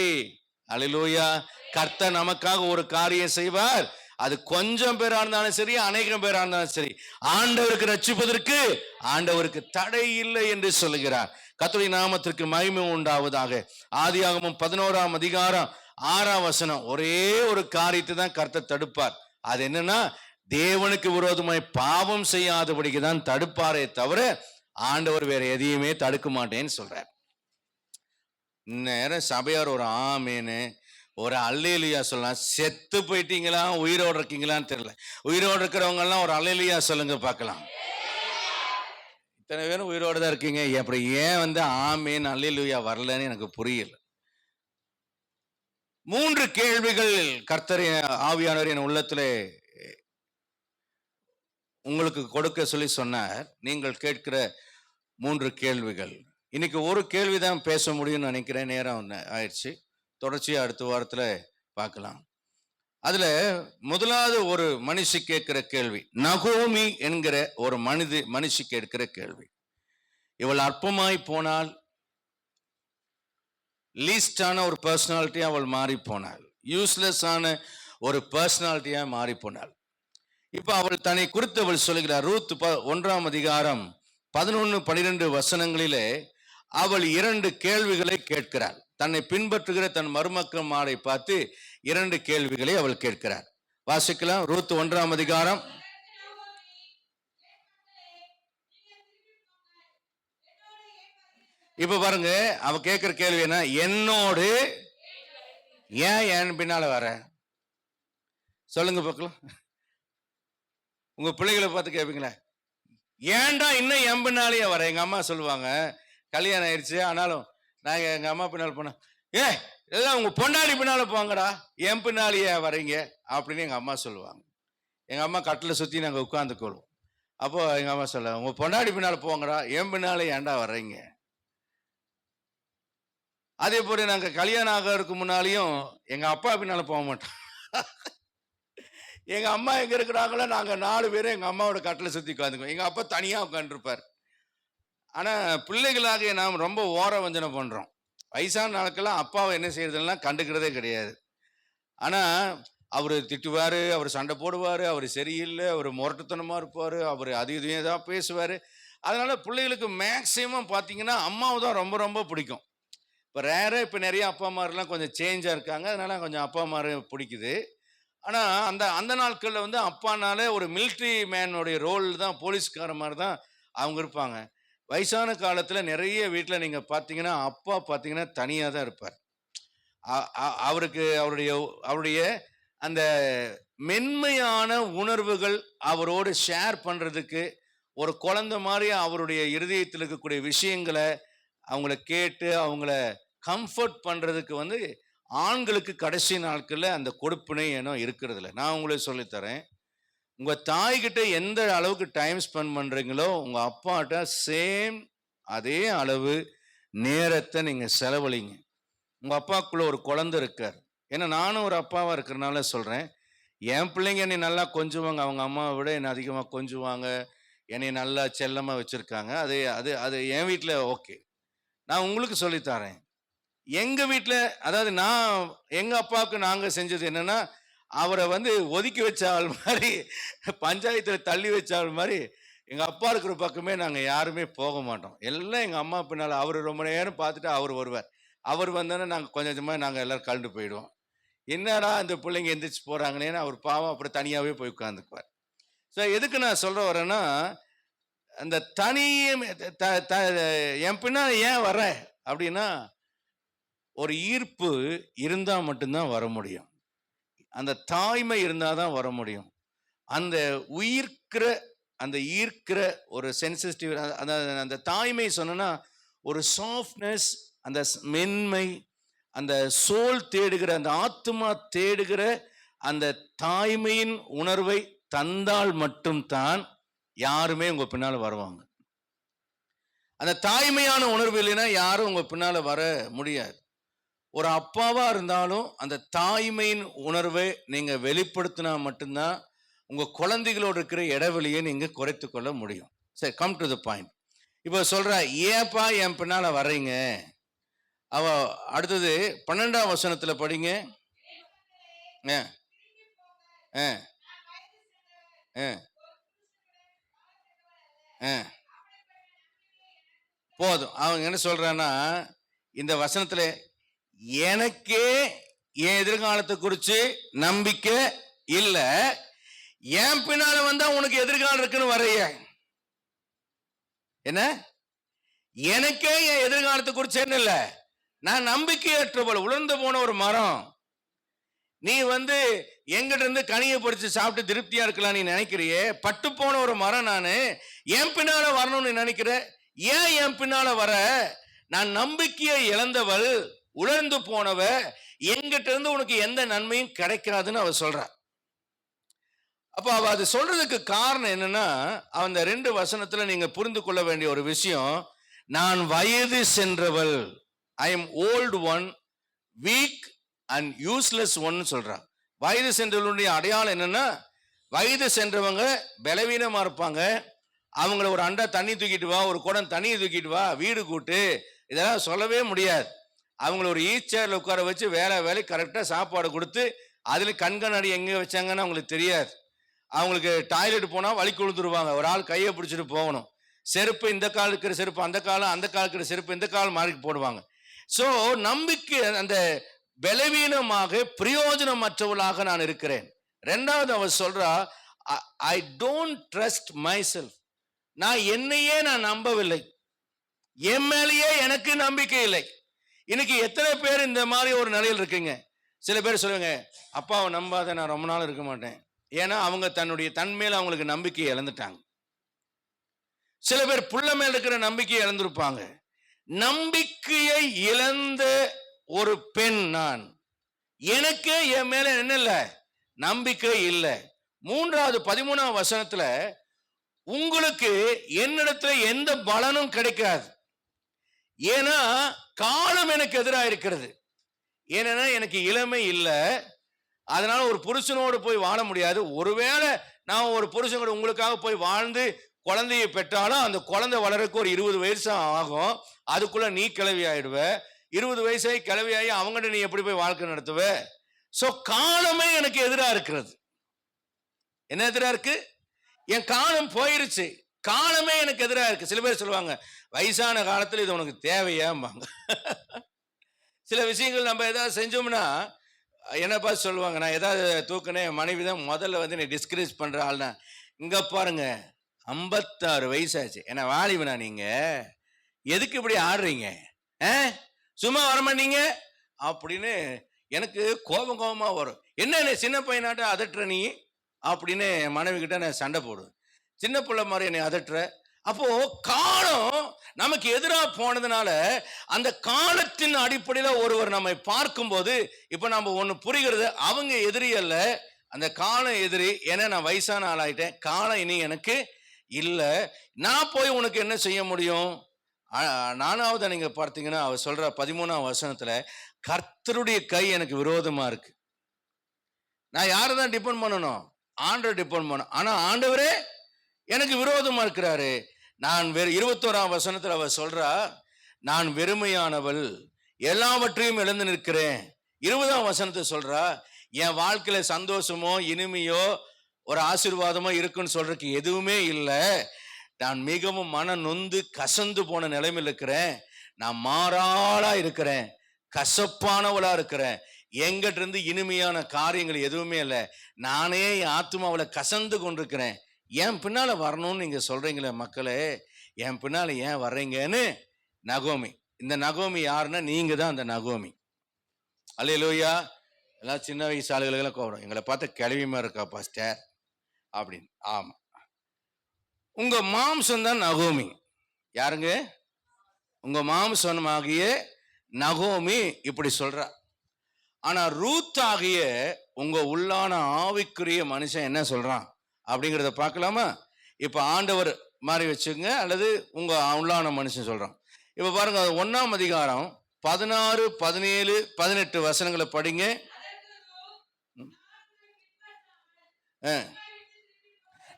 அல்லேலூயா. கர்த்தர் நமக்காக ஒரு காரியம் செய்வார். அது கொஞ்சம் பேரா இருந்தாலும் சரி, அநேகம் பேரா இருந்தாலும் சரி, ஆண்டவருக்கு ரட்சிப்பதற்கு ஆண்டவருக்கு தடை இல்லை என்று சொல்லுகிறார். கர்த்தருடைய நாமத்திற்கு மகிமை உண்டாவதாக. ஆதியாகமம் 11:6 ஒரே ஒரு காரியத்தை தான் கர்த்தர் தடுப்பார். அது என்னன்னா, தேவனுக்கு விரோதமாய் பாவம் செய்யாதபடிக்கு தான் தடுப்பாரே தவிர ஆண்டவர் வேற எதையுமே தடுக்க மாட்டேன்னு சொல்றார். நேரம் சபையார் ஒரு ஆமேன்னு ஒரு அல்லேலூயா சொல்லலாம். செத்து போயிட்டீங்களா உயிரோடு இருக்கீங்களான்னு தெரியல. உயிரோடு இருக்கிறவங்க எல்லாம் ஒரு அல்லேலூயா சொல்லுங்க பார்க்கலாம். இத்தனை பேரும் உயிரோடு தான் இருக்கீங்க, அப்படி ஏன் ஆமேன் அல்லேலூயா வரலன்னு எனக்கு புரியல. 3 கேள்விகள் கர்த்தர் ஆவியானவர் என் உள்ளத்துல உங்களுக்கு கொடுக்க சொல்லி சொன்னார். நீங்கள் கேட்கிற 3 கேள்விகள். இன்னைக்கு ஒரு கேள்விதான் பேச முடியும்னு நினைக்கிறேன். நேரம் ஆயிடுச்சு. தொடர்ச்சியா அடுத்த வாரத்துல பார்க்கலாம். அதுல முதலாவது ஒரு மனுஷி கேட்கிற கேள்வி, நகோமி என்கிற ஒரு மனுஷி கேட்கிற கேள்வி. இவள் அற்பமாய் போனால், லீஸ்டான ஒரு பர்சனாலிட்டியா அவள் மாறி போனாள், யூஸ்லெஸ் ஆன ஒரு பர்சனாலிட்டியா மாறி போனாள். இப்ப அவள் தன்னை குறித்து அவள் சொல்லுகிறார். ரூத் 1 11 12 வசனங்களிலே அவள் 2 கேள்விகளை கேட்கிறாள். தன்னை பின்பற்றுகிற தன் மருமக்கமாரை பார்த்து 2 கேள்விகளை அவள் கேட்கிறார். வாசிக்கலாம். ரூத் 1 இப்ப பாருங்க, அவ கேட்கிற கேள்வி என்ன? என்னோடு ஏன் என் பின்னால வர? சொல்லுங்க பார்க்கலாம். உங்க பிள்ளைகளை பார்த்து கேட்பீங்களா, ஏன்டா இன்னும் என் பின்னாலேயே வர? எங்க அம்மா சொல்லுவாங்க, கல்யாணம் ஆயிடுச்சு ஆனாலும் நாங்க எங்க அம்மா பின்னால் போனோம், எல்லாம் உங்க பொண்டாடி பின்னால போங்கடா, என் பின்னாலேயே வரீங்க அப்படின்னு எங்க அம்மா சொல்லுவாங்க. எங்க அம்மா கட்டில சுத்தி நாங்க உட்கார்ந்துக்கொள்வோம். அப்போ எங்க அம்மா சொல்ல, உங்க பொண்டாடி பின்னால போங்கடா, என் பின்னாலே ஏன்டா வர்றீங்க? அதே போல நாங்க கல்யாணம் ஆகிறதுக்கு முன்னாலேயும் எங்க அப்பா பின்னால போக மாட்டோம். எங்க அம்மா எங்க இருக்கிறாங்களோ நாங்க 4 பேரும் எங்க அம்மாவோட கட்டில சுத்தி உட்காந்துக்குவோம். எங்க அப்பா தனியா உட்காந்துருப்பார். ஆனா பிள்ளைகளாக நாம் ரொம்ப ஓர வஞ்சனை பண்றோம். வயசான நாளுக்கெல்லாம் அப்பாவை என்ன செய்யறதுலாம் கண்டுக்கிறதே கிடையாது. ஆனா அவரு திட்டுவாரு, அவர் சண்டை போடுவாரு, அவர் சரியில்லை, அவர் முரட்டுத்தனமா இருப்பாரு, அவர் அது இதுவே தான் பேசுவாரு. அதனால பிள்ளைகளுக்கு மேக்சிமம் பார்த்தீங்கன்னா அம்மாவை தான் ரொம்ப ரொம்ப பிடிக்கும். இப்போ ரேராக இப்போ நிறைய அப்பா அம்மாரெலாம் கொஞ்சம் சேஞ்சாக இருக்காங்க, அதனால கொஞ்சம் அப்பா அம்மாரு பிடிக்குது. ஆனால் அந்த அந்த நாட்களில் வந்து அப்பானாலே ஒரு மிலிட்ரி மேனுடைய ரோல் தான், போலீஸ்கார மாதிரி தான் அவங்க இருப்பாங்க. வயசான காலத்தில் நிறைய வீட்டில் நீங்கள் பார்த்தீங்கன்னா அப்பா பார்த்தீங்கன்னா தனியாக தான் இருப்பார். அவருக்கு அவருடைய அந்த மென்மையான உணர்வுகள் அவரோடு ஷேர் பண்ணுறதுக்கு ஒரு குழந்தை மாதிரி அவருடைய இருதயத்தில் இருக்கக்கூடிய விஷயங்களை அவங்கள கேட்டு அவங்கள கம்ஃபர்ட் பண்ணுறதுக்கு வந்து ஆண்களுக்கு கடைசி நாட்களில் அந்த கொடுப்பினை ஏனோ இருக்கிறது இல்லை. நான் உங்களுக்கு சொல்லித்தரேன், உங்கள் தாய்கிட்ட எந்த அளவுக்கு டைம் ஸ்பெண்ட் பண்ணுறீங்களோ உங்கள் அப்பாட்ட சேம் அதே அளவு நேரத்தை நீங்கள் செலவழிங்க. உங்கள் அப்பாவுக்குள்ள ஒரு குழந்தை இருக்கார். ஏன்னா நானும் ஒரு அப்பாவாக இருக்கிறனால சொல்கிறேன், என் பிள்ளைங்க என்னை நல்லா கொஞ்சுவாங்க, அவங்க அம்மாவை விட என்னை அதிகமாக கொஞ்சுவாங்க, என்னை நல்லா செல்லமாக வச்சுருக்காங்க. அது அது அது என் வீட்டில் ஓகே. நான் உங்களுக்கு சொல்லித்தரேன், எங்கள் வீட்டில் அதாவது நான் எங்கள் அப்பாவுக்கு நாங்கள் செஞ்சது என்னென்னா, அவரை வந்து ஒதுக்கி வச்ச ஆள் மாதிரி, பஞ்சாயத்தில் தள்ளி வச்ச ஆள் மாதிரி எங்கள் அப்பா இருக்கிற பக்கமே நாங்கள் யாருமே போக மாட்டோம். எல்லாம் எங்கள் அம்மா பின்னால். அவர் ரொம்ப நேரம் பார்த்துட்டு அவர் வருவார். அவர் வந்தோன்னே நாங்கள் கொஞ்சம் கொஞ்சமாக நாங்கள் எல்லோரும் கலந்து போயிடுவோம். என்னடா இந்த பிள்ளைங்க எந்திரிச்சு போகிறாங்களேன்னு அவர் பாவம் அப்புறம் தனியாகவே போய் உட்காந்துக்குவார். ஸோ எதுக்கு நான் சொல்ல வரேன்னா, அந்த என் பின்னால் ஏன் வர அப்படின்னா, ஒரு ஈர்ப்பு இருந்தால் மட்டும்தான் வர முடியும். அந்த தாய்மை இருந்தால் தான் வர முடியும். அந்த ஈர்க்கிற ஒரு சென்சிட்டிவ், அந்த தாய்மை சொன்னா ஒரு சாஃப்ட்னஸ், அந்த மென்மை, அந்த சோல் தேடுகிற, அந்த ஆத்மா தேடுகிற அந்த தாய்மையின் உணர்வை தந்தால் மட்டும்தான் யாருமே உங்க பின்னால வருவாங்க. அந்த தாய்மையான உணர்வு இல்லைன்னா யாரும் உங்க பின்னால வர முடியாது. ஒரு அப்பாவா இருந்தாலும் அந்த தாய்மையின் உணர்வை நீங்க வெளிப்படுத்தினா மட்டும்தான் உங்க குழந்தைகளோடு இருக்கிற இடைவெளியை நீங்க குறைத்து கொள்ள முடியும். சரி, கம் டு த பாயிண்ட். இப்போ சொல்ற, ஏப்பா என் பின்னால வர்றீங்க? அவ அடுத்தது 12ஆம் வசனத்துல படிங்க. போதும். அவங்க என்ன சொல்றான்னா, இந்த வசனத்துல எனக்கே என் எதிர்காலத்தை குறித்து நம்பிக்கை இல்லை, என் பின்னால வந்தா உனக்கு எதிர்காலம் இருக்குன்னு வரைய. என்ன? எனக்கே என் எதிர்காலத்தை குறித்து என்ன இல்லை, நான் நம்பிக்கையற்றவள், உலர்ந்து போன ஒரு மரம். நீ வந்து எங்கிட்ட இருந்து கனியை பறிச்சு சாப்பிட்டு திருப்தியா இருக்கலாம் நீ நினைக்கிறியே, பட்டு போன ஒரு மரம் நானு, என் பின்னால வரணும்னு நினைக்கிற. ஏன் என் பின்னால வர? நான் நம்பிக்கையை இழந்தவள், உலர்ந்து போனவ, எங்கிட்ட இருந்து உனக்கு எந்த நன்மையும் கிடைக்காதுன்னு அவ சொல்ற. அப்ப அவ அது சொல்றதுக்கு காரணம் என்னன்னா, அந்த 2 வசனத்துல நீங்க புரிந்து கொள்ள வேண்டிய ஒரு விஷயம், நான் வயது சென்றவள், I am old one, weak and useless one சொல்றான். வயது சென்றவளுடைய அடையாளம் என்னன்னா, வயது சென்றவங்க பலவீனமா இருப்பாங்க. அவங்கள ஒரு அண்டா தண்ணி தூக்கிட்டு வா, ஒரு குடம் தண்ணியை தூக்கிட்டு வா, வீடு கூட்டு, இதெல்லாம் சொல்லவே முடியாது. அவங்கள ஒரு ஈச்சேரில் உட்கார வச்சு வேலை கரெக்டாக சாப்பாடு கொடுத்து அதில் கண்கண்ணாடி எங்கே வச்சாங்கன்னு அவங்களுக்கு தெரியாது. அவங்களுக்கு டாய்லெட் போனா வழி கொழுந்துருவாங்க, ஒரு ஆள் கையை பிடிச்சிட்டு போகணும். செருப்பு இந்த கால் இருக்கிற செருப்பு அந்த காலம், அந்த கால் இருக்கிற செருப்பு இந்த கால் மாறி போடுவாங்க. சோ நம்பிக்கை அந்த பலவீனமாக பிரயோஜனமற்றவளாக நான் இருக்கிறேன். ரெண்டாவது அவர் சொல்றா, I don't trust my self. நான் என்னையே நான் நம்பவில்லை, என் மேலேயே எனக்கு நம்பிக்கை இல்லை. இன்னைக்கு எத்தனை பேர் இந்த மாதிரி ஒரு நிலையில் இருக்குங்க? சில பேர் சொல்லுவாங்க, அப்பாவை நம்பாத நான் ரொம்ப நாள் இருக்க மாட்டேன். ஏன்னா அவங்க தன்னுடைய தன்மையில அவங்களுக்கு நம்பிக்கையை இழந்துட்டாங்க. சில பேர் புள்ள மேல இருக்கிற நம்பிக்கையை இழந்திருப்பாங்க. நம்பிக்கையை இழந்த ஒரு பெண் நான். எனக்கு என் மேல என்ன இல்லை, நம்பிக்கை இல்லை. மூன்றாவது 13ஆம் வசனத்துல, உங்களுக்கு என்னிடத்துல எந்த பலனும் கிடைக்காது, ஏன்னா காலம் எனக்கு எதிராக இருக்கிறது. ஏன்னா எனக்கு இளமை இல்லை, அதனால ஒரு புருஷனோடு போய் வாழ முடியாது. ஒருவேளை நான் ஒரு புருஷனோட உங்களுக்காக போய் வாழ்ந்து குழந்தையை பெற்றாலும் அந்த குழந்தை வளரக்கு ஒரு 20 வயசு ஆகும். அதுக்குள்ள நீ கிளவி ஆயிடுவ. 20 வயசாகி கிளவியாகி அவங்ககிட்ட நீ எப்படி போய் வாழ்க்கை நடத்துவ? சோ காலமே எனக்கு எதிராக இருக்கிறது. என்ன எதிராக இருக்கு? என் காலம் போயிருச்சு, காலமே எனக்கு எதிராக இருக்கு. சில பேர் சொல்லுவாங்க, வயசான காலத்துல இது உனக்கு தேவையாம்பாங்க. சில விஷயங்கள் நம்ம ஏதாவது செஞ்சோம்னா என்ன பார்த்து சொல்லுவாங்க, நான் ஏதாவது தூக்கினேன், மனைவி தான் முதல்ல வந்து நீ டிஸ்கரேஜ் பண்ற ஆள்னா, இங்க பாருங்க 56 வயசாச்சு, என்ன வாலிபனா நீங்க, எதுக்கு இப்படி ஆடுறீங்க, சும்மா வரமாட்டீங்க அப்படின்னு எனக்கு கோபமா வரும். என்ன சின்ன பையனாட்ட அதட்டுற நீ அப்படின்னு மனைவி கிட்ட நான் சண்டை போடுவேன். சின்ன பிள்ளை மாதிரி என்னை அதட்டுற. அப்போ காலம் நமக்கு எதிராக போனதுனால அந்த காலத்தின் அடிப்படையில் ஒருவர் நம்மை பார்க்கும்போது இப்ப நம்ம ஒண்ணு புரிகிறது, அவங்க எதிரி அல்ல, அந்த காலம் எதிரி. ஏன்னா நான் வயசான ஆளாயிட்டேன், காலம் இனி எனக்கு இல்லை. நான் போய் உனக்கு என்ன செய்ய முடியும்? நானாவது நீங்க பார்த்தீங்கன்னா அவர் சொல்ற 13ஆம் வசனத்துல, கர்த்தருடைய கை எனக்கு விரோதமா இருக்கு. நான் யாரை தான் டிபெண்ட் பண்ணணும்? ஆண்டவர் டிபெண்ட் பண்ணணும். ஆனா ஆண்டவரே எனக்கு விரோதமா இருக்கிறாரு. நான் 21ஆம் வசனத்துல அவர் சொல்றா, நான் வெறுமையானவள், எல்லாவற்றையும் இழந்து நிற்கிறேன். 20ஆம் வசனத்தை சொல்றா, என் வாழ்க்கையில சந்தோஷமோ இனிமையோ ஒரு ஆசீர்வாதமோ இருக்குன்னு சொல்றதுக்கு எதுவுமே இல்லை. நான் மிகவும் மன நொந்து கசந்து போன நிலைமையில் இருக்கிறேன். நான் மாறாளா இருக்கிறேன், கசப்பானவளா இருக்கிறேன். எங்கிட்ட இருந்து இனிமையான காரியங்கள் எதுவுமே இல்லை. நானே என் ஆத்மாவில் கசந்து கொண்டிருக்கிறேன். என் பின்னால வரணும்னு நீங்க சொல்றீங்களே மக்களே, என் பின்னால ஏன் வர்றீங்கன்னு நகோமி. இந்த நகோமி யாருன்னா நீங்க தான் அந்த நகோமி. அல்லேலூயா. எல்லாம் சின்ன வயசு ஆளுகளுக்கெல்லாம் கோபம், எங்களை பார்த்த கிளவிமா இருக்கா பாஸ்டர் அப்படின்னு. ஆமா, உங்க மாம்சம் தான் நகோமி. யாருங்க? உங்க மாம்சமாகிய நகோமி இப்படி சொல்றா. ஆனா ரூத் ஆகிய உங்க உள்ளான ஆவிக்குரிய மனுஷன் என்ன சொல்றான் அப்படிங்கிறத பார்க்கலாமா? இப்ப ஆண்டவர் மாதிரி வச்சுங்க, அல்லது உங்க உள்ளான மனுஷன் சொல்றான். இப்ப பாருங்க, 1ஆம் அதிகாரம் 16, 17, 18 வசனங்களை படிங்க.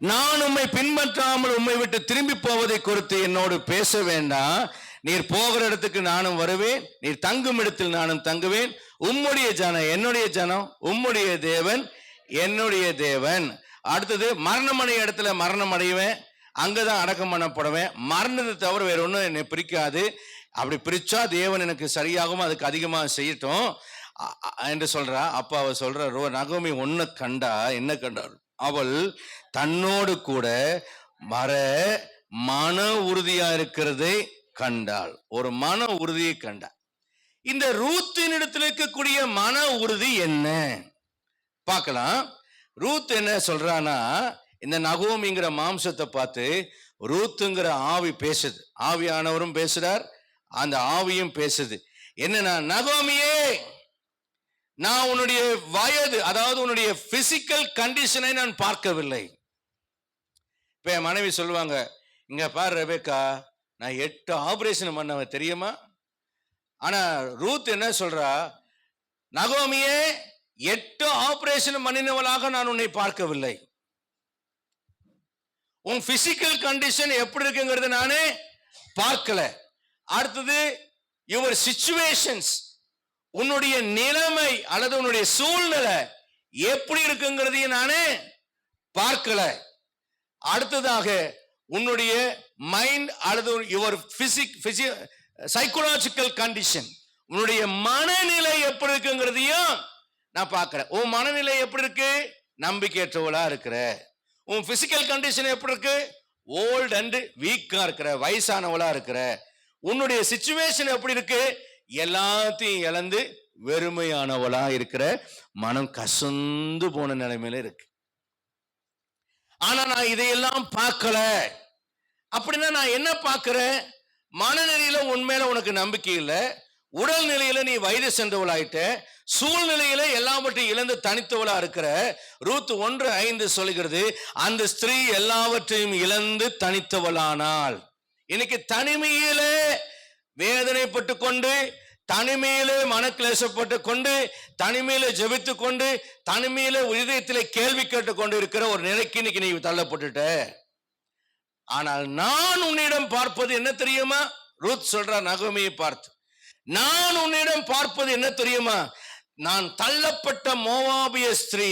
நான் உம்மை பின்பற்றாமல் உம்மை விட்டு திரும்பி போவதை குறித்து என்னோடு பேச வேண்டாம். நீர் போகிற இடத்துக்கு நானும் வருவேன், நீர் தங்கும் இடத்தில் நானும் தங்குவேன். உம்முடைய ஜனம் என்னுடைய ஜனம், உம்முடைய தேவன் என்னுடைய தேவன். அடுத்தது, மரணமடைய இடத்துல மரணம் அடைவேன், அங்கதான் அடக்கம் பண்ணப்படுவேன். மரணத்தை தவிர வேற ஒன்றும் என்னை பிரிக்காது. அப்படி பிரிச்சா தேவன் எனக்கு சரியாகவும் அதுக்கு அதிகமாக செய்யட்டும் என்று சொல்றா. அப்ப அவ சொல்ற, நகோமி ஒன்னு கண்டா, என்ன கண்டாள்? அவள் தன்னோடு கூட மன உறுதியா இருக்கிறதை கண்டாள். ஒரு மன உறுதியை கண்டாள். இந்த ரூத்தின் இடத்துல இருக்கக்கூடிய மன உறுதி என்ன பார்க்கலாம். ரூத் என்ன சொல்றானா, இந்த நகோமிங்கிற மாம்சத்தை பார்த்து ரூத்துங்கிற ஆவி பேசுது. ஆவியானவரும் பேசுறார், அந்த ஆவியும் பேசுது. என்னன்னா, நகோமியே, நான் உன்னுடைய வயது, அதாவது உன்னுடைய பிசிக்கல் கண்டிஷனை நான் பார்க்கவில்லை. இப்ப என் மனைவி சொல்லுவாங்க, இங்க பாரு ரெபேக்கா, நான் 8 ஆபரேஷன் பண்ணவ தெரியுமா? ஆனா ரூத் என்ன சொல்றா, நகோமியே, 8 ஆபரேஷன் பண்ணினவளாக நான் உன்னை பார்க்கவில்லை. உன் பிசிக்கல் கண்டிஷன் எப்படி இருக்குங்கிறது நானே பார்க்கல. அடுத்தது, யுவர் சிச்சுவேஷன்ஸ், உன்னுடைய நிலைமை அல்லது உன்னுடைய சூழ்நிலை எப்படி இருக்குங்கிறதையும் நானே பார்க்கல. அடுத்ததாக உன்னுடைய மைண்ட் அல்லது யுவர் சைக்கோலாஜிக்கல் கண்டிஷன், உன்னுடைய மனநிலை எப்படி இருக்குங்கிறதையும் நான் பார்க்கிறேன். உன் மனநிலை எப்படி இருக்கு? நம்பிக்கையற்றவளா இருக்கிற. உன் பிசிக்கல் கண்டிஷன் எப்படி இருக்கு? ஓல்ட் அண்ட் வீக்கா இருக்கிற, வயசானவளா இருக்கிற. உன்னுடைய சிச்சுவேஷன் எப்படி இருக்கு? எல்லாத்தையும் இழந்து வெறுமையானவளா இருக்கிற, மனம் கசந்து போன நிலைமையில இருக்கு. ஆனா நான் இதையெல்லாம் பார்க்கல. அப்படின்னா நான் என்ன பார்க்கிறேன்? மனநிலையில உண்மையில உனக்கு நம்பிக்கை இல்லை, உடல் நிலையில நீ வயது சென்றவளாயிட்ட, சூழ்நிலையில எல்லாவற்றையும் இழந்து தனித்தவளா இருக்கிற. ரூத் 1:5 சொல்கிறது, அந்த ஸ்திரீ எல்லாவற்றையும் இழந்து தனித்தவளானால். இன்னைக்கு தனிமையிலே வேதனைப்பட்டு கொண்டு, தனிமையிலே மனக்லேசப்பட்டு கொண்டு, தனிமையில ஜெபித்து கொண்டு, தனிமையில இதயத்திலே கேள்வி கேட்டு கொண்டு இருக்கிற ஒரு நிலைக்கு இன்னைக்கு நீ தள்ளப்பட்டுட்ட. ஆனால் நான் உன்னிடம் பார்ப்பது என்ன தெரியுமா? ரூத் சொல்றா நகோமியை பார்த்து, நான் உன்னிடம் பார்ப்பது என்ன தெரியுமா? நான் தள்ளப்பட்ட மோவாபிய ஸ்திரீ,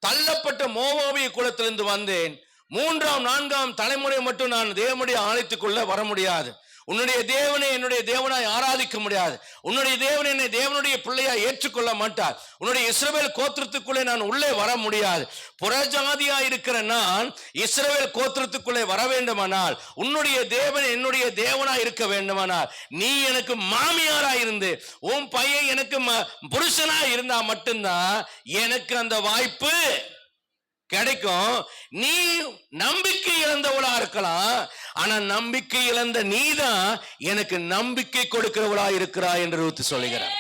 தள்ளப்பட்ட மோவாபிய குலத்திலிருந்து வந்தேன். 3ஆம் 4ஆம் தலைமுறை மட்டும் நான் தேவனுடைய ஆலயத்துக்குள்ள வர முடியாது. உன்னுடைய தேவனை என்னுடைய தேவனாய் ஆராதிக்க முடியாது. உன்னுடைய தேவனை என்னை தேவனுடைய பிள்ளையாய் ஏற்றுக்கொள்ள மாட்டார். உன்னுடைய இஸ்ரவேல் கோத்திரத்துக்குள்ளே நான் உள்ளே வர முடியாது. புறஜாதியா இருக்கிற நான் இஸ்ரவேல் கோத்திரத்துக்குள்ளே வர வேண்டுமானால், உன்னுடைய தேவன் என்னுடைய தேவனாய் இருக்க வேண்டுமானால், நீ எனக்கு மாமியாரா இருந்து உன் பையன் எனக்கு புருஷனா இருந்தா மட்டும்தான் எனக்கு அந்த வாய்ப்பு கிடைக்கும். நீ நம்பிக்கை இழந்தவளா இருக்கலாம், ஆனா நம்பிக்கை இழந்த நீதான் எனக்கு நம்பிக்கை கொடுக்கிறவளா இருக்கிறாய் என்று ரூத் சொல்லுகிறார்.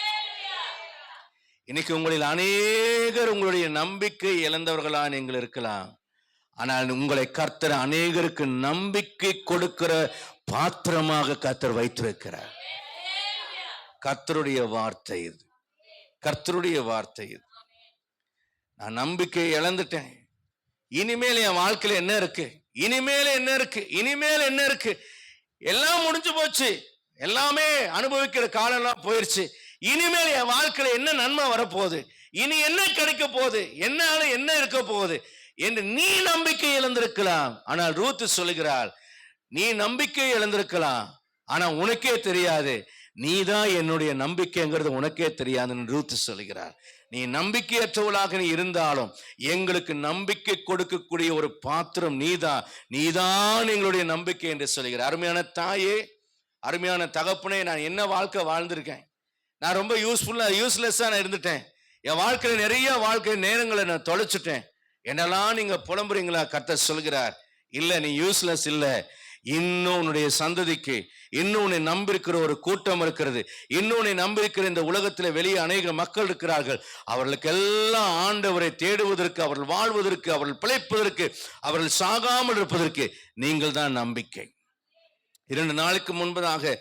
இன்னைக்கு உங்களில் அநேகர் உங்களுடைய நம்பிக்கை இழந்தவர்களா நீங்கள் இருக்கலாம். ஆனால் உங்களை கர்த்தர் அநேகருக்கு நம்பிக்கை கொடுக்கிற பாத்திரமாக கர்த்தர் வைத்திருக்கிறார். கர்த்தருடைய வார்த்தை இது, கர்த்தருடைய வார்த்தை இது. நான் நம்பிக்கை இழந்துட்டேன், இனிமேல் என் வாழ்க்கையில என்ன இருக்கு? இனிமேல் என்ன இருக்கு? இனிமேல் என்ன இருக்கு? எல்லாம் முடிஞ்சு போச்சு, எல்லாமே அனுபவிக்கிற காலம் எல்லாம் போயிருச்சு. இனிமேல் என் வாழ்க்கையில என்ன நன்மை வரப்போகுது? இனி என்ன கிடைக்க போகுது? என்னால என்ன இருக்க போகுது என்று நீ நம்பிக்கை இழந்திருக்கலாம். ஆனால் ரூத் சொல்லுகிறாள், நீ நம்பிக்கை இழந்திருக்கலாம், ஆனா உனக்கே தெரியாது. நீதான் என்னுடைய நம்பிக்கைங்கிறது உனக்கே தெரியாதுன்னு ரூத் சொல்லுகிறார். நீ நம்பிக்கையற்றவளாக நீ இருந்தாலும் எங்களுக்கு நம்பிக்கை கொடுக்கக்கூடிய ஒரு பாத்திரம் நீதான், நீதான் எங்களுடைய நம்பிக்கை என்று சொல்லுகிறார். அருமையான தாயே, அருமையான தகப்பனே, நான் என்ன வாழ்க்கை வாழ்ந்திருக்கேன்? நான் ரொம்ப யூஸ்லெஸ்ஸா நான் இருந்துட்டேன். என் வாழ்க்கையில நிறைய வாழ்க்கை நேரங்களை நான் தொலைச்சிட்டேன். என்னெல்லாம் நீங்க புலம்புறீங்களா? கர்த்தர் சொல்கிறார், இல்ல, நீ யூஸ்லெஸ் இல்ல. இன்னும் உன்னுடைய சந்ததிக்கு, இன்னும் உன்னை நம்பியிருக்கிற ஒரு கூட்டம் இருக்கிறது. இன்னும் உன்னை நம்பியிருக்கிற இந்த உலகத்தில் வெளியே அநேக மக்கள் இருக்கிறார்கள். அவர்களுக்கெல்லாம் ஆண்டவரை தேடுவதற்கு, அவர்கள் வாழ்வதற்கு, அவர்கள் பிழைப்பதற்கு, அவர்கள் சாகாமல் இருப்பதற்கு நீங்கள் தான் நம்பிக்கை. 2 நாளுக்கு முன்பதாக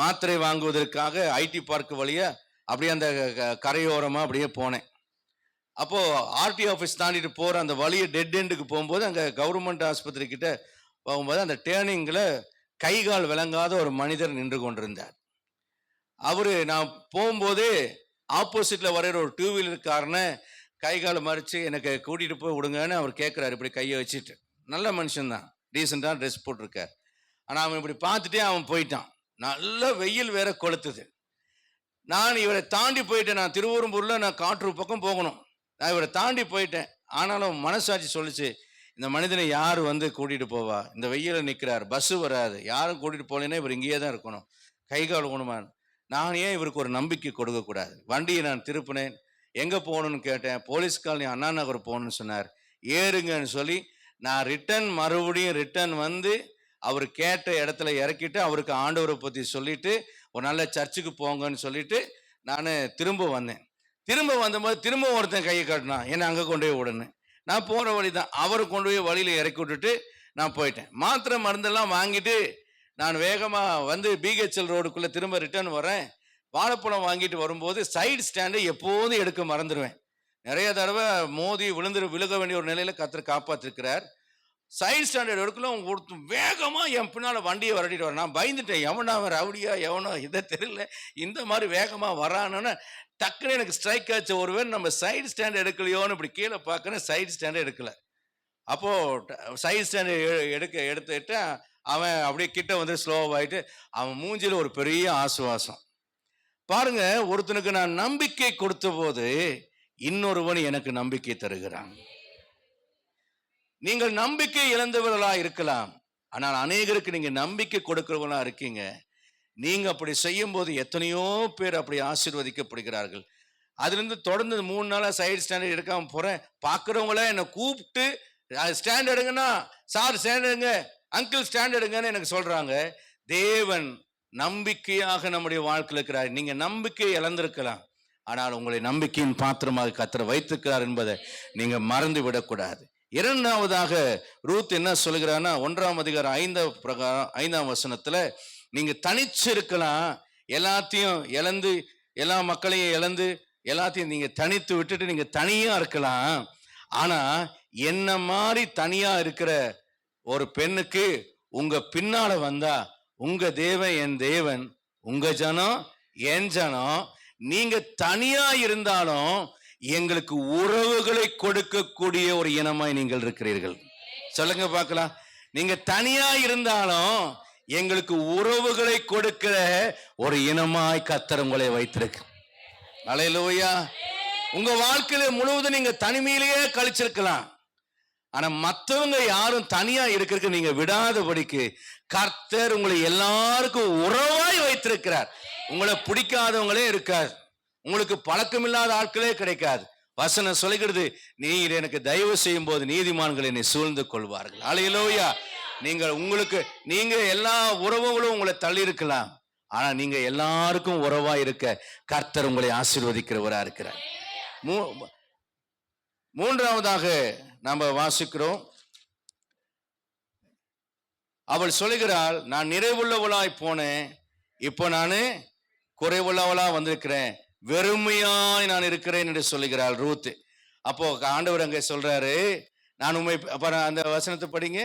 மாத்திரை வாங்குவதற்காக ஐடி பார்க் வழியா அப்படியே அந்த கரையோரமா அப்படியே போனேன். அப்போ ஆர்டி ஆஃபீஸ் தாண்டிட்டு போற அந்த வழியை டெட் எண்டுக்கு போகும்போது, அங்க கவர்மெண்ட் ஆஸ்பத்திரி கிட்ட போகும்போது அந்த டேர்னிங்கில் கை கால் விளங்காத ஒரு மனிதர் நின்று கொண்டிருந்தார். அவரு நான் போகும்போதே ஆப்போசிட்ல வரைகிற ஒரு 2 வீலர்காரனை கை காலை மறிச்சு எனக்கு கூட்டிட்டு போய் விடுங்கன்னு அவர் கேட்குறாரு, இப்படி கையை வச்சுட்டு. நல்ல மனுஷன்தான், டீசெண்டாக ட்ரெஸ் போட்டிருக்கார். ஆனால் அவன் இப்படி பார்த்துட்டே அவன் போயிட்டான். நல்ல வெயில் வேற கொளுத்துது. நான் இவரை தாண்டி போயிட்டேன். நான் திருவெரும்பூரில் நான் காற்றூர் பக்கம் போகணும். நான் இவரை தாண்டி போயிட்டேன். ஆனாலும் மனசாட்சி சொல்லிச்சு, இந்த மனிதனை யார் வந்து கூட்டிட்டு போவா? இந்த வெயில நிற்கிறார், பஸ்ஸு வராது, யாரும் கூட்டிட்டு போகலைன்னா இவர் இங்கேயே தான் இருக்கணும், கை கால் ஊனுமான். நான் ஏன் இவருக்கு ஒரு நம்பிக்கை கொடுக்கக்கூடாது? வண்டியை நான் திருப்பினேன். எங்கே போகணும்னு கேட்டேன். போலீஸ் காலனி அண்ணா நகர் போகணும்னு சொன்னார். ஏறுங்கன்னு சொல்லி நான் மறுபடியும் ரிட்டர்ன் வந்து அவர் கேட்ட இடத்துல இறக்கிட்டு அவருக்கு ஆண்டவரை பற்றி சொல்லிட்டு ஒரு நல்ல சர்ச்சுக்கு போங்கன்னு சொல்லிட்டு நான் திரும்ப வந்தேன். திரும்ப வந்தபோது திரும்ப ஒருத்தன் கையை காட்டினான், என்னை அங்கே கொண்டு போய் விடணும். நான் போகிற வழி தான், அவரை கொண்டு போய் வழியில் இறக்கி விட்டுட்டு நான் போயிட்டேன். மாத்திரை மருந்தெல்லாம் வாங்கிட்டு நான் வேகமாக வந்து பிஹெச்எல் ரோடுக்குள்ளே திரும்ப ரிட்டர்ன் வரேன். வாழைப்பழம் வாங்கிட்டு வரும்போது சைடு ஸ்டாண்டை எப்போதும் எடுக்க மறந்துடுவேன். நிறைய தடவை மோதி விழுக வேண்டிய ஒரு நிலையில் கர்த்தர் காப்பாற்றிருக்கிறார். சைடு ஸ்டாண்டர்ட் எடுக்கல ஒருத்தன் வேகமாக என் பின்னால் வண்டியை வரட்டிட்டு வரேன். நான் பயந்துட்டேன், எவனா அவன் ரவுடியா எவனோ இதை தெரியல, இந்த மாதிரி வேகமாக வரான்னு டக்குன்னு எனக்கு ஸ்ட்ரைக் ஆச்சு. ஒருவேளை நம்ம சைடு ஸ்டாண்ட் எடுக்கலையோன்னு இப்படி கீழே பார்க்கணும், சைடு ஸ்டாண்டை எடுக்கல. அப்போ சைடு ஸ்டாண்டு எடுத்துட்டு அவன் அப்படியே கிட்ட வந்து ஸ்லோவாயிட்டு அவன் மூஞ்சில ஒரு பெரிய ஆசுவாசம். பாருங்க, ஒருத்தனுக்கு நான் நம்பிக்கை கொடுத்த போது இன்னொருவன் எனக்கு நம்பிக்கை தருகிறான். நீங்கள் நம்பிக்கை இழந்தவர்களா இருக்கலாம், ஆனால் அநேகருக்கு நீங்க நம்பிக்கை கொடுக்கிறவங்களா இருக்கீங்க. நீங்க அப்படி செய்யும் போது எத்தனையோ பேர் அப்படி ஆசீர்வதிக்கப்படுகிறார்கள். அதுல இருந்து தொடர்ந்து 3 நாளா சைடு ஸ்டாண்டர்ட் எடுக்காம போறேன். பாக்குறவங்கள என்னை கூப்பிட்டு ஸ்டாண்ட் எடுங்கன்னா, சார் ஸ்டாண்ட் எடுங்க, அங்கிள் ஸ்டாண்ட் எடுங்கன்னு எனக்கு சொல்றாங்க. தேவன் நம்பிக்கையாக நம்முடைய வாழ்க்கையில் இருக்கிறார். நீங்க நம்பிக்கை இழந்திருக்கலாம், ஆனால் உங்களை நம்பிக்கையின் பாத்திரமாக கர்த்தர் வைத்திருக்கிறார் என்பதை நீங்க மறந்து விடக்கூடாது. இரண்டாவதாக ரூத் என்ன சொல்கிறான்னா, 1ஆம் அதிகாரம் 5ஆம் வசனத்துல, நீங்க தனிச்சு இருக்கலாம், எல்லாத்தையும் இழந்து, எல்லா மக்களையும் இழந்து, எல்லாத்தையும் நீங்க தனித்து விட்டுட்டு நீங்க தனியா இருக்கலாம். ஆனா என்ன மாதிரி தனியா இருக்கிற ஒரு பெண்ணுக்கு உங்க பின்னால வந்தா, உங்க தேவன் என் தேவன், உங்க ஜனம் என் ஜனம், நீங்க தனியா இருந்தாலும் எங்களுக்கு உறவுகளை கொடுக்கக்கூடிய ஒரு இனமாய் நீங்கள் இருக்கிறீர்கள். சொல்லுங்க பார்க்கலாம். நீங்க தனியா இருந்தாலும் எங்களுக்கு உறவுகளை கொடுக்கிற ஒரு இனமாய் கர்த்தர் உங்களை வைத்திருக்கு. அல்லேலூயா. உங்க வாழ்க்கையில முழுவதும் நீங்க தனிமையிலேயே கழிச்சிருக்கலாம், ஆனா மற்றவங்க யாரும் தனியா இருக்கிறதுக்கு நீங்க விடாதபடிக்கு கர்த்தர் உங்களை எல்லாருக்கும் உறவாய் வைத்திருக்கிறார். உங்களை பிடிக்காதவங்களே இருக்காது, உங்களுக்கு பழக்கமில்லாத ஆட்களே கிடைக்காது. வசனம் சொல்லுகிறது, நீர் எனக்கு தயவு செய்யும் போது நீதிமான்கள் என்னை சூழ்ந்து கொள்வார்கள். அல்லேலூயா. நீங்க எல்லா உறவுகளும் உங்களை தள்ளி இருக்கலாம், ஆனா நீங்க எல்லாருக்கும் உறவா இருக்க கர்த்தர் உங்களை ஆசீர்வதிக்கிறவரா இருக்கிறார். மூன்றாவதாக நாம வாசிக்கிறோம், அவள் சொல்லுகிறாள், நான் நிறைவுள்ளவளாய் போனேன், இப்போ நானு குறைவுள்ளவளா வந்திருக்கிறேன், வெறுமையாய் நான் இருக்கிறேன் என்று சொல்லுகிறாள் ரூத். அப்போ ஆண்டவர் அங்கே சொல்றாரு, நான் உண்மை. அந்த வசனத்தை படிங்க.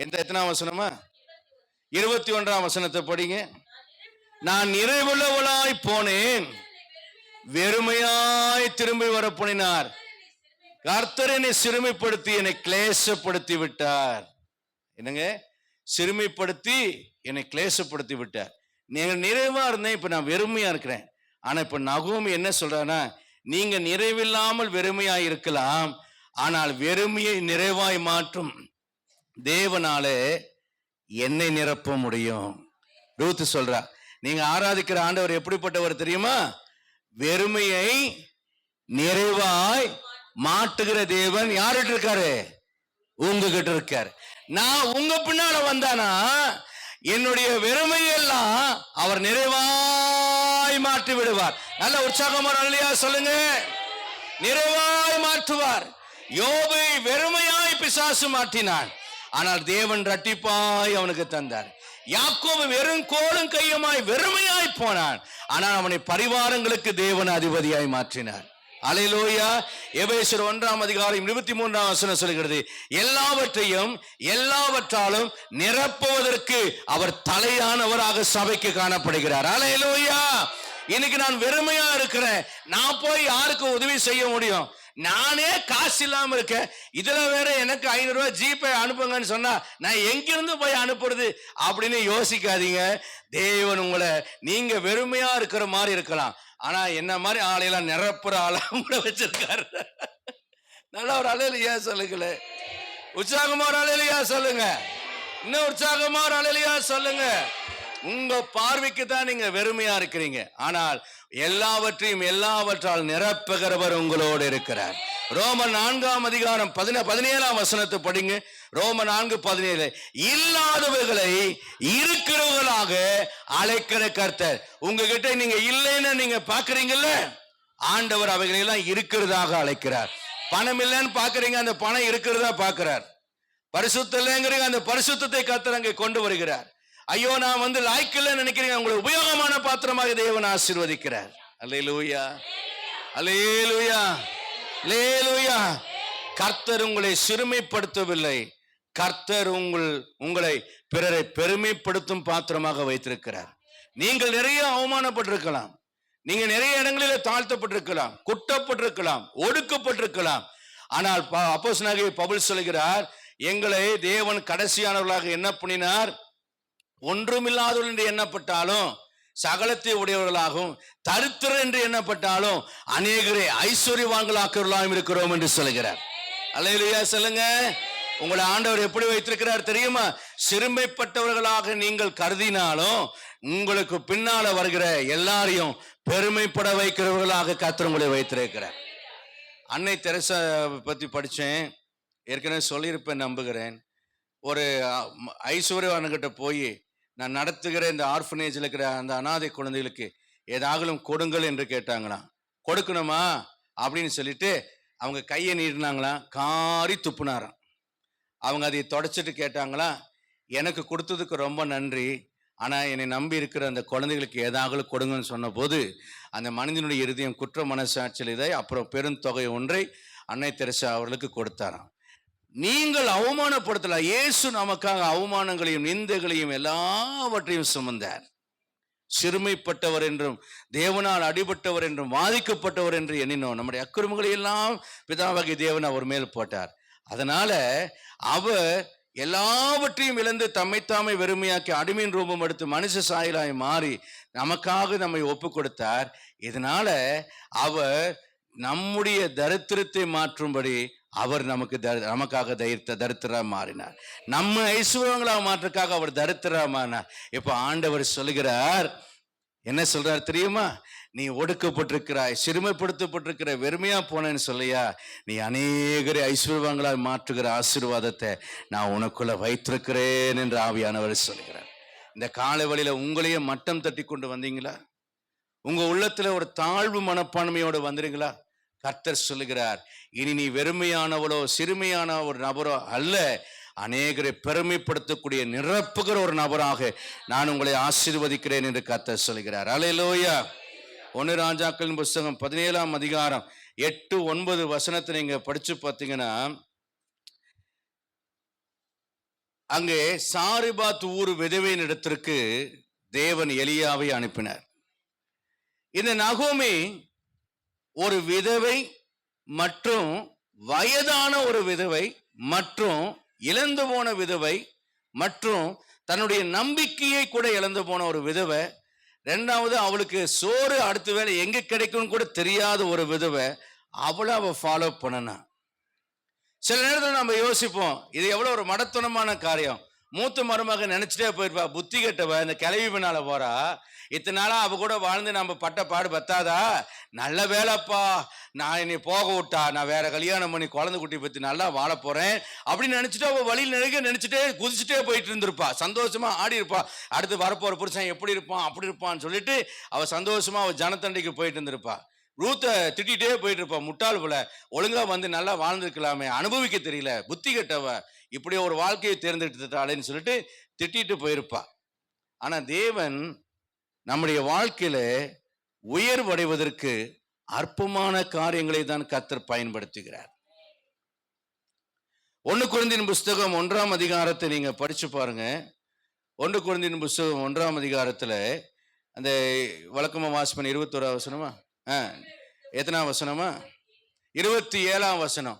எத்தனாம் வசனமா? 21ஆம் வசனத்தை படிங்க. நான் நிறைவுள்ளவளாய் போனேன், வெறுமையாய் திரும்பி வர பண்ணினார். கர்த்தர் என்னை சிறுமைப்படுத்தி என்னை கிளேசப்படுத்தி விட்டார். என்னங்க? சிறுமைப்படுத்தி என்னை கிளேசப்படுத்தி விட்டார். நீங்க நிறைவா இருந்தேன், இப்ப நான் வெறுமையா இருக்கிறேன். ஆனா இப்ப நகோமி என்ன சொல்றான்னா, நீங்க நிறைவில்லாமல் வெறுமையாய் இருக்கலாம், ஆனால் வெறுமையை நிறைவாய் மாற்றும் தேவனாலே என்னை நிரப்ப முடியும். ரூத் சொல்றா, நீங்க ஆராதிக்கிற ஆண்டவர் எப்படிப்பட்டவர் தெரியுமா? வெறுமையை நிறைவாய் மாட்டுகிற தேவன். யார்கிட்ட இருக்காரு? உங்ககிட்ட இருக்காரு. நான் உங்க பின்னால வந்தானா என்னுடைய வெறுமையெல்லாம் அவர் நிறைவாய் மாற்றி விடுவார். நல்ல உற்சாகமான அல்லையா சொல்லுங்க. நிறைவாய் மாற்றுவார். யோபை வெறுமையாய் பிசாசு மாற்றினான், ஆனால் தேவன் இரட்டிப்பாய் அவனுக்கு தந்தார். யாக்கோபு வெறும் கோலும் கையுமாய் வெறுமையாய் போனான், ஆனால் அவனை பரிவாரங்களுக்கு தேவன் அதிபதியாய் மாற்றினார். அல்லேலூயா. எபேசியர் 1ஆம் அதிகாரம் 23ஆம் வசனம் சொல்கிறது, எல்லாவற்றையும் எல்லாவற்றாலும் நிரப்புவதற்கு அவர் தலையானவராக சபைக்கு காணப்படுகிறார். அல்லேலூயா. இன்னைக்கு நான் வெறுமையா இருக்கிறேன், நான் போய் யாருக்கு உதவி செய்ய முடியும்? நானே காசு இல்லாம இருக்கேன், இதுல வேற எனக்கு 500 ரூபாய் ஜிபே அனுப்புங்கன்னு சொன்னா நான் எங்கிருந்து போய் அனுப்புறது அப்படின்னு யோசிக்காதீங்க. தேவன் உங்களை, நீங்க வெறுமையா இருக்கிற மாதிரி இருக்கலாம், ஆனா என்ன மாதிரி ஆளையெல்லாம் நிரப்புற ஆளா கூட வச்சிருக்காரு. நல்ல ஒரு அல்லேலூயா சொல்லுங்களே. உற்சாகமா ஒரு அல்லேலூயா சொல்லுங்க. இன்னும் உற்சாகமா ஒரு அல்லேலூயா சொல்லுங்க. உங்க பார்வைக்கு தான் நீங்க வெறுமையா இருக்கிறீங்க, ஆனால் எல்லாவற்றையும் எல்லாவற்றால் நிரப்புகிறவர் உங்களோடு இருக்கிறார். ரோமர் 4ஆம் அதிகாரம் 17ஆம் வசனத்தை படிங்க. ரோமர் 4:17, இல்லாதவர்களை இருக்கிறவர்களாக அழைக்கிற கர்த்தர். உங்ககிட்ட நீங்க இல்லைன்னு நீங்க பாக்குறீங்கல்ல, ஆண்டவர் அவைகளை எல்லாம் இருக்கிறதாக அழைக்கிறார். பணம் இல்லைன்னு பாக்குறீங்க, அந்த பணம் இருக்கிறதா பாக்குறார். பரிசுத்தம் இல்லைங்கிறீங்க, அந்த பரிசுத்தத்தை கர்த்தர் அங்கே கொண்டு வருகிறார். ஐயோ நான் லாய்க்கில்ல நினைக்கிறீங்க, உங்களை உபயோகமான பாத்திரமாக தேவன் ஆசீர்வதிக்கிறார். அல்லேலூயா, அல்லேலூயா, அல்லேலூயா. கர்த்தர் உங்களை சிறுமைப்படுத்தவில்லை, கர்த்தர் உங்களை பிறரை பெருமைப்படுத்தும் பாத்திரமாக வைத்திருக்கிறார். நீங்கள் நிறைய அவமானப்பட்டிருக்கலாம், நீங்க நிறைய இடங்களில் தாழ்த்தப்பட்டிருக்கலாம், குட்டப்பட்டிருக்கலாம், ஒடுக்கப்பட்டிருக்கலாம், ஆனால் அப்போஸ்தலனாகிய பவுல் சொல்கிறார், எங்களை தேவன் கடைசியானவர்களாக என்ன பண்ணினார்? ஒன்றுமில்லாதவர்கள் என்று எண்ணப்பட்டாலும் சகலத்தை உடையவர்களாகவும், தரித்திரர் என்று எண்ணப்பட்டாலும் அநேகரை ஐஸ்வர்யவான்களாக்குவர்களாகவும் இருக்கிறோம் என்று சொல்கிறார். அல்லேலூயா சொல்லுங்க. உங்களை ஆண்டவர் எப்படி வைத்திருக்கிறார் தெரியுமா? சிறுமைப்பட்டவர்களாக நீங்கள் கருதினாலும் உங்களுக்கு பின்னால வருகிற எல்லாரையும் பெருமைப்பட வைக்கிறவர்களாக கர்த்தர் உங்களை வைத்திருக்கிறார். அன்னை தெரசா பத்தி படிச்சேன், ஏற்கனவே சொல்லியிருப்பேன் நம்புகிறேன். ஒரு ஐஸ்வர்யவான்கிட்ட போய், நான் நடத்துகிற இந்த ஆர்ஃபனேஜில் இருக்கிற அந்த அனாதை குழந்தைகளுக்கு ஏதாகலும் கொடுங்கள் என்று கேட்டாங்களாம். கொடுக்கணுமா அப்படின்னு சொல்லிட்டு அவங்க கையை நீட்டினாங்களாம், காரி துப்புனாராம். அவங்க அதை தொடச்சிட்டு கேட்டாங்களாம், எனக்கு கொடுத்ததுக்கு ரொம்ப நன்றி, ஆனால் என்னை நம்பி இருக்கிற அந்த குழந்தைகளுக்கு ஏதாகலும் கொடுங்கன்னு சொன்ன போது அந்த மனிதனுடைய இருதயம் குற்ற மனசாட்சியில் இதை அப்புறம் பெருந்தொகை ஒன்றை அன்னை தெரசா அவர்களுக்கு கொடுத்தாராம். நீங்கள் அவமானப்படுத்தல, இயேசு நமக்காக அவமானங்களையும் நிந்தைகளையும் எல்லாவற்றையும் சுமந்தார். சிறுமைப்பட்டவர் என்றும் தேவனால் அடிபட்டவர் என்றும் வாதிக்கப்பட்டவர் என்று எண்ணினோம். நம்முடைய அக்கிரமங்களை எல்லாம் பிதாவாகிய தேவன் அவர் மேல் போட்டார். அதனால அவர் எல்லாவற்றையும் இழந்து தம்மைத்தாமை வெறுமையாக்கி அடிமையின் ரூபம் எடுத்து மனுஷ சாயலாய் மாறி நமக்காக நம்மை ஒப்பு கொடுத்தார். இதனால அவர் நம்முடைய தரித்திரத்தை மாற்றும்படி அவர் நமக்காக தரித்திரா மாறினார். நம்ம ஐஸ்வர்யங்களா மாற்றுக்காக அவர் தரித்திரா மாறினார். இப்ப ஆண்டவர் சொல்லுகிறார், என்ன சொல்றார் தெரியுமா? நீ ஒடுக்கப்பட்டிருக்கிறாய், சிறுமைப்படுத்தப்பட்டிருக்கிற, வெறுமையா போனேன்னு சொல்லியா, நீ அநேகரை ஐஸ்வர்யங்களா மாற்றுகிற ஆசீர்வாதத்தை நான் உனக்குள்ள வைத்திருக்கிறேன் என்று ஆவியானவர் சொல்கிறார். இந்த காலை வழியில உங்களையே மட்டம் தட்டி கொண்டு வந்தீங்களா? உங்க உள்ளத்துல ஒரு தாழ்வு மனப்பான்மையோடு வந்துறீங்களா? கர்த்தர் சொல்லுகிறார், இனி நீ வெறுமையானவளோ சிறுமையான ஒரு நபரோ அல்ல, அநேகரை பெருமைப்படுத்தக்கூடிய நிரப்புகிற ஒரு நபராக நான் உங்களை ஆசீர்வதிக்கிறேன் என்று கர்த்தர் சொல்கிறார். அல்லேலூயா. 1 ராஜாக்களின் புஸ்தகம் 17ஆம் அதிகாரம் 8-9 வசனத்தை நீங்க படிச்சு பார்த்தீங்கன்னா, அங்கே சாரிபாத் ஊர் விதவையின் இடத்திற்கு தேவன் எலியாவை அனுப்பினார். இந்த நகோமி ஒரு விதவை மற்றும் வயதான ஒரு விதவை மற்றும் இழந்து போன விதவை மற்றும் தன்னுடைய நம்பிக்கையை கூட இழந்து போன ஒரு விதவை, ரெண்டாவது அவளுக்கு சோறு அடுத்த வேலை எங்க கிடைக்கும்னு கூட தெரியாத ஒரு விதவை, அவளை ஃபாலோ பண்ணனா. சில நேரத்தில் நம்ம யோசிப்போம், இது எவ்வளவு ஒரு மடத்தனமான காரியம். மூத்த மருமக நினைச்சிட்டே போயிருப்பா, புத்தி கெட்டவ இந்த கிளவி பின்னால போறா, இத்தனை நாளா அவ கூட வாழ்ந்து நம்ம பட்ட பாடு பத்தாதா, நல்ல வேலைப்பா, நான் என்னை போக விட்டா, நான் வேற கல்யாணம் பண்ணி குழந்தை குட்டி பத்தி நல்லா வாழ போறேன் அப்படின்னு நினைச்சிட்டு அவ வழியில் நினைச்சிட்டே குதிச்சுட்டே போயிட்டு இருந்திருப்பா, சந்தோஷமா ஆடி இருப்பா. அடுத்து வரப்போற புருஷன் எப்படி இருப்பான் அப்படி இருப்பான்னு சொல்லிட்டு அவ சந்தோஷமா அவ ஜனத்தண்டைக்கு போயிட்டு இருந்திருப்பா. ரூத்தை திட்டிகிட்டே போயிட்டு இருப்பா, முட்டாள் போல, ஒழுங்கா வந்து நல்லா வாழ்ந்துருக்கலாமே, அனுபவிக்க தெரியல, புத்தி கெட்டவ, இப்படி ஒரு வாழ்க்கையை தேர்ந்தெடுத்துட்டாளேன்னு சொல்லிட்டு திட்டிட்டு போயிருப்பா. ஆனா தேவன் நம்முடைய வாழ்க்கையில உயர்வடைவதற்கு அற்பமான காரியங்களை தான் கர்த்தர் பயன்படுத்துகிறார். 1 கொரிந்தியர் புஸ்தகம் 1ஆம் அதிகாரத்தை நீங்க படிச்சு பாருங்க. 1 கொரிந்தியர் புஸ்தகம் 1ஆம் அதிகாரத்துல அந்த வழக்கமா வாசிப்பேன் 21 வசனமா, எத்தனாம் வசனமா, 27ஆம் வசனம்.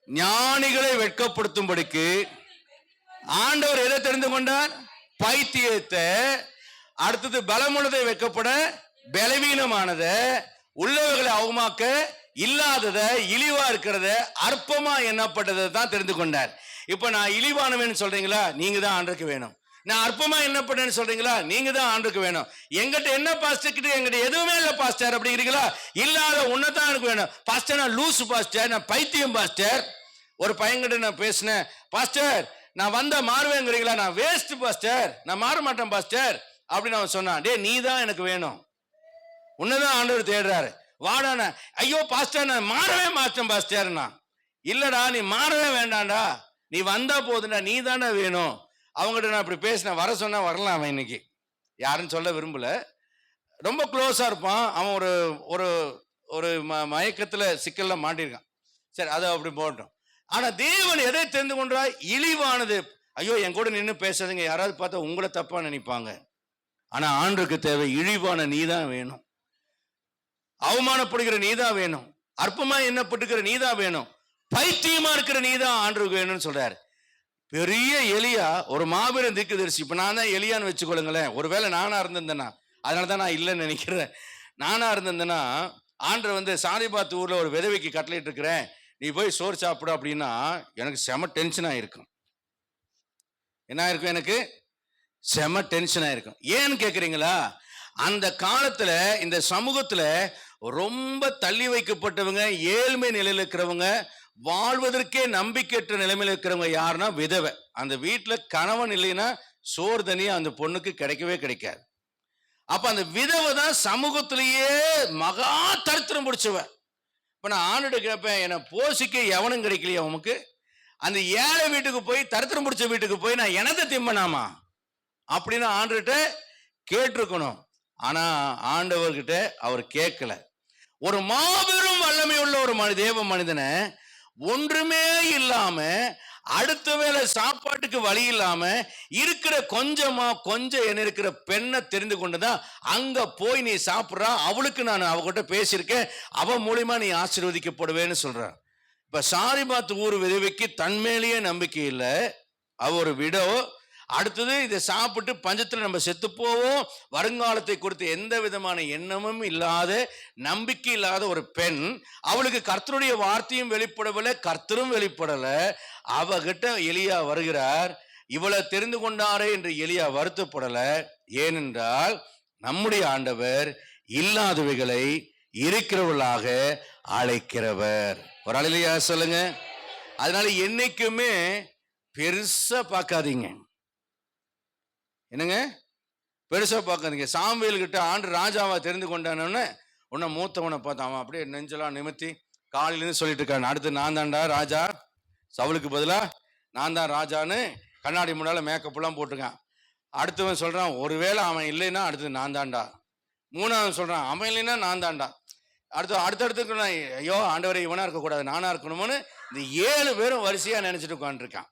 ஞானிகளை வெட்கப்படுத்தும்படிக்கு ஆண்டவர் எதை தெரிந்து கொண்டார்? பைத்தியத்தை. அடுத்தது பலமுள்ளதை வெட்கப்பட பலவீனமானத, உள்ளவர்களை அவமாக்க இல்லாதத, இழிவா இருக்கிறத, அற்பமா எண்ணப்பட்டதை தான் தெரிந்து கொண்டார். இப்ப நான் இழிவானவன் சொல்றீங்களா, நீங்க தான் ஆண்டருக்கு வேணும். நான் அற்பமா என்னப்பட்டேன்னு சொல்றீங்களா, நீங்க தான் ஆண்டுக்கு வேணும். எங்கிட்ட என்ன பாஸ்டர் கிட்ட எங்கிட்ட எதுவுமே இல்லை பாஸ்டர் அப்படிங்கிறீங்களா, இல்லாத உன்னதான் எனக்கு வேணும். பாஸ்டர் நான் லூசு பாஸ்டர், நான் பைத்தியம் பாஸ்டர். ஒரு பையன்கிட்ட நான் பேசினேன், பாஸ்டர் நான் வந்த மாறுவேங்கிறீங்களா, நான் வேஸ்ட் பாஸ்டர், நான் மாற மாட்டேன் பாஸ்டர் அப்படின்னு அவன் சொன்னான். டே நீ தான் எனக்கு வேணும், உன்னதான் ஆண்டவர் தேடுறாரு, வாடான. ஐயோ பாஸ்டர் நான் மாறவே மாட்டேன் பாஸ்டர்னா. இல்லடா நீ மாறவே வேண்டாம்டா, நீ வந்தா போதுடா, நீ தானே வேணும். அவங்ககிட்ட நான் அப்படி பேசினேன், வர சொன்னா வரலாம். அவன் இன்னைக்கு யாருன்னு சொல்ல விரும்பல, ரொம்ப க்ளோஸா இருப்பான் அவன். ஒரு ஒரு ஒரு மயக்கத்துல சிக்கல்ல மாட்டிருக்கான். சரி அதை அப்படி போட்டோம். ஆனா தேவன் எதை தெரிந்து கொண்டா? இழிவானது. ஐயோ என் கூட நின்று பேசாதீங்க, யாராவது பார்த்தா உங்களை தப்பா நினைப்பாங்க. ஆனா ஆண்டுக்கு தேவை இழிவான நீதான் வேணும், அவமானப்படுகிற நீதான் வேணும், அற்பமா எண்ணப்பட்டுக்கிற நீதான் வேணும், பைத்தியமா இருக்கிற நீதான் ஆண்டவருக்கு வேணும்னு சொல்றாரு. பெரிய எலியா ஒரு மாபெரும் தீர்க்கதரிசி. இப்ப நான் தான் எலியான்னு வச்சுக்கொள்ளுங்களேன். ஒருவேளை நானா இருந்திருந்தேன்னா, அதனாலதான் நான் இல்லைன்னு நினைக்கிறேன். நானா இருந்திருந்தேன்னா ஆண்டவர் சாரிபாத் ஊர்ல ஒரு விதவைக்கு கட்டளையிட்டு இருக்கிறேன், நீ போய் சோறு சாப்பிடு அப்படின்னா எனக்கு செம டென்ஷன் ஆயிருக்கும். என்ன ஆயிருக்கும்? எனக்கு செம டென்ஷன் ஆயிருக்கும். ஏன்னு கேக்குறீங்களா? அந்த காலத்துல இந்த சமூகத்துல ரொம்ப தள்ளி வைக்கப்பட்டவங்க, ஏழ்மை நிலையில் இருக்கிறவங்க, வாழ்வதற்கே நம்பிக்கையற்ற நிலைமையில் இருக்கிறவங்க யாருன்னா விதவை. அந்த வீட்டுல கணவன் இல்லைன்னா சோறு தனியா அந்த பொண்ணுக்கு கிடைக்கவே கிடைக்காது. அப்ப அந்த விதவை தான் சமூகத்திலேயே மகா தரித்திரம் பிடிச்சவ. இப்ப நான் ஆண்டுகிட்ட கேட்பேன், என்னை போஷிக்க எவனும் கிடைக்கலையா உனக்கு? அந்த ஏழை வீட்டுக்கு போய், தரித்திரம் பிடிச்ச வீட்டுக்கு போய் நான் எனத்தை திம்பனாமா அப்படின்னு ஆண்டுகிட்ட கேட்டிருக்கணும். ஆனா ஆண்டவர்கிட்ட அவர் கேட்கல. ஒரு மாபெரும் வல்லமை உள்ள ஒரு தேவ மனிதனை ஒன்றுமே இல்லாம, அடுத்த வேளை சாப்பாட்டுக்கு வழி இல்லாம இருக்கிற கொஞ்சம் என்ன இருக்கிற பெண்ணை தெரிந்து கொண்டுதான் அங்க போய் நீ சாப்பிட்றா, அவளுக்கு நான் அவகிட்ட பேசியிருக்கேன், அவ மூலியமா நீ ஆசீர்வதிக்கப்படுவேன்னு சொல்றான். இப்ப சாரிபாத் ஊர் விதவைக்கு தன்மேலேயே நம்பிக்கை இல்லை, அவ ஒரு விடோ. அடுத்தது இதை சாப்பிட்டு பஞ்சத்துல நம்ம செத்து போவோம், வருங்காலத்தை குறித்து எந்த விதமான எண்ணமும் இல்லாத, நம்பிக்கை இல்லாத ஒரு பெண். அவளுக்கு கர்த்தருடைய வார்த்தையும் வெளிப்படவில்லை, கர்த்தரும் வெளிப்படல. அவகிட்ட எலியா வருகிறார். இவளை தெரிந்து கொண்டாரே என்று எலியா வருத்தப்படல. ஏனென்றால் நம்முடைய ஆண்டவர் இல்லாதவைகளை இருக்கிறவர்களாக அழைக்கிறவர். ஒரு அலையிலையா சொல்லுங்க. அதனால என்னைக்குமே பெருசா பார்க்காதீங்க. என்னங்க? பெருசா பார்க்காதீங்க. சாமுவேல் கிட்ட ஆண்டு ராஜாவா தெரிந்து கொண்டானோன்னு உன்னை மூத்தவனை பார்த்தான். அவன் அப்படியே நெஞ்செல்லாம் நிமித்தி காலையிலேருந்து சொல்லிட்டு இருக்கான், அடுத்து நான் தான்டா ராஜா, சவுலுக்கு பதிலா நான் தான் ராஜான்னு கண்ணாடி முன்னால மேக்கப் எல்லாம் போட்டிருக்கான். அடுத்தவன் சொல்றான், ஒருவேளை அவன் இல்லைன்னா அடுத்து நான் தான்டா. மூணாவது சொல்றான், அவன் இல்லைன்னா நான் தான்டா. அடுத்தடுத்து ஐயோ ஆண்டவரை இவனா இருக்கக்கூடாது, நானா இருக்கணும்னு இந்த 7 பேரும் வரிசையா நினைச்சிட்டு உட்காந்துருக்கான்.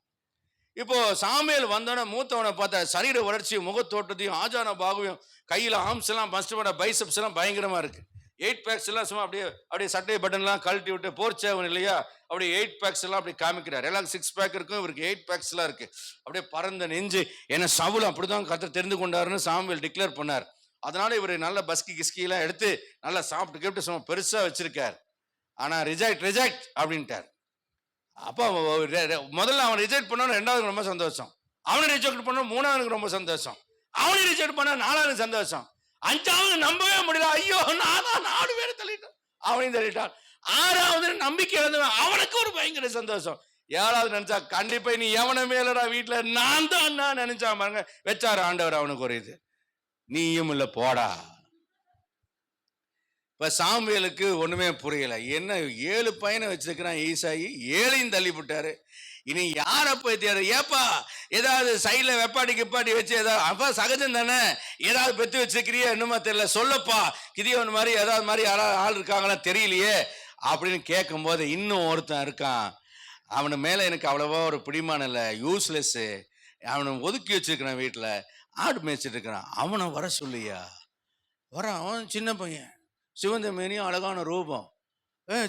இப்போ சாமுவேல் வந்தோடனே மூத்தவனை பார்த்தா சரீர வளர்ச்சி, முகத்தோட்டத்தையும், ஆஜான பாகுவையும், கையில ஆர்ம்ஸ் எல்லாம், மஸ்ட் பைசப்ஸ் எல்லாம் பயங்கரமா இருக்கு. 8 பேக்ஸ் எல்லாம் சும்மா அப்படியே சட்டை பட்டன் எல்லாம் கழட்டி விட்டு போர்ச்சேவன் இல்லையா, அப்படியே 8 பேக்ஸ் எல்லாம் அப்படி காமிக்கிறார். எல்லாம் 6 பேக் இருக்கும், இவருக்கு 8 பேக்ஸ் எல்லாம் இருக்கு. அப்படியே பறந்த நெஞ்சு. ஏன்னா சவுல் அப்படிதான் கர்த்தர் தெரிந்து கொண்டாருன்னு சாமுவேல் டிக்ளேர் பண்ணார். அதனால இவர் நல்ல பஸ்கி கிஸ்கி எல்லாம் எடுத்து நல்லா சாப்பிட்டு கேட்டு சும்மா பெருசா வச்சிருக்கார். ஆனா ரிஜெக்ட் அப்படின்ட்டார். அப்போ முதல்ல அவன் ரிஜெக்ட் பண்ண, ரெண்டாவது ரொம்ப சந்தோஷம். அவனை ரிஜெக்ட் பண்ண, மூணாவது ரொம்ப சந்தோஷம். அவனை ரிஜெக்ட் பண்ண, 4வது சந்தோஷம். 5வது நம்பவே முடியல, ஐயோ நானா 4 பேரை தள்ளிட்டான், அவனையும் தள்ளிட்டான். 6வது நம்பிக்கை இழந்தவன், அவனுக்கு ஒரு பயங்கர சந்தோஷம். 7வது நினைச்சா கண்டிப்பா நீ எவன மேலடா வீட்டுல நான் தான் நினைச்சா பாருங்க, வச்சாரு ஆண்டவர் அவனுக்கு ஒரு இது, நீயும் இல்ல போடா. இப்ப சாமுவேலுக்கு ஒண்ணுமே புரியல. என்ன 7 பையனை வச்சிருக்கிறான் ஈசாயி, 7ஐயும் தள்ளி விட்டாரு. இனி யார போய் தேடு? ஏப்பா ஏதாவது சைட்ல வெப்பாடி கிப்பாடி வச்சு ஏதாவது, அப்பா சகஜம் தானே, ஏதாவது பெத்து வச்சிருக்கிறியா என்னமா தெரியல, சொல்லப்பா கிதியோன் மாதிரி ஏதாவது மாதிரி யாராவது ஆள் இருக்காங்களா தெரியலையே அப்படின்னு கேட்கும் போது, இன்னும் ஒருத்தன் இருக்கான், அவனு மேல எனக்கு அவ்வளவா ஒரு பிடிமானம் இல்லை, யூஸ்லெஸ், அவனை ஒதுக்கி வச்சிருக்கிறான், வீட்டுல ஆடு மேய்ச்சிட்டு இருக்கிறான், அவனை வர சொல்லியா. வரான். அவன் சின்ன பையன், சிவந்த மேனியும் அழகான ரூபம்,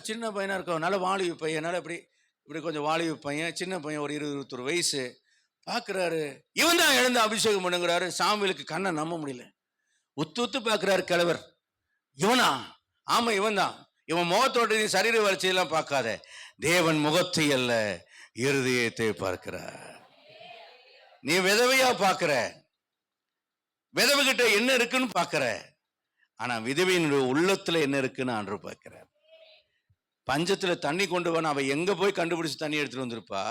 சின்ன பையனா இருக்கான், நல்ல வாலிப பையன், நல்ல இப்படி கொஞ்சம் வாலிப பையன், சின்ன பையன், ஒரு 20-21 வயசு. பார்க்குறாரு, இவன் தான் எழுந்து அபிஷேகம் பண்ணுங்கிறாரு. சாமுவேலுக்கு கண்ணை நம்ப முடியல. உத்து பார்க்குறாரு கிழவர், இவனா? ஆமா இவன் தான். இவன் முகத்தோட்ட சரீர வளர்ச்சியெல்லாம் பார்க்காத, தேவன் முகத்தை அல்ல இருதயத்தை பார்க்கிறார். நீ விதவையா பார்க்கிற, விதவை கிட்ட என்ன இருக்குன்னு பார்க்கிற, ஆனா விதவையினுடைய உள்ளத்துல என்ன இருக்குன்னு ஆண்டு பார்க்கிறார். பஞ்சத்துல தண்ணி கொண்டு வான்னு அவ எங்க போய் கண்டுபிடிச்சு தண்ணி எடுத்துட்டு வந்திருப்பா.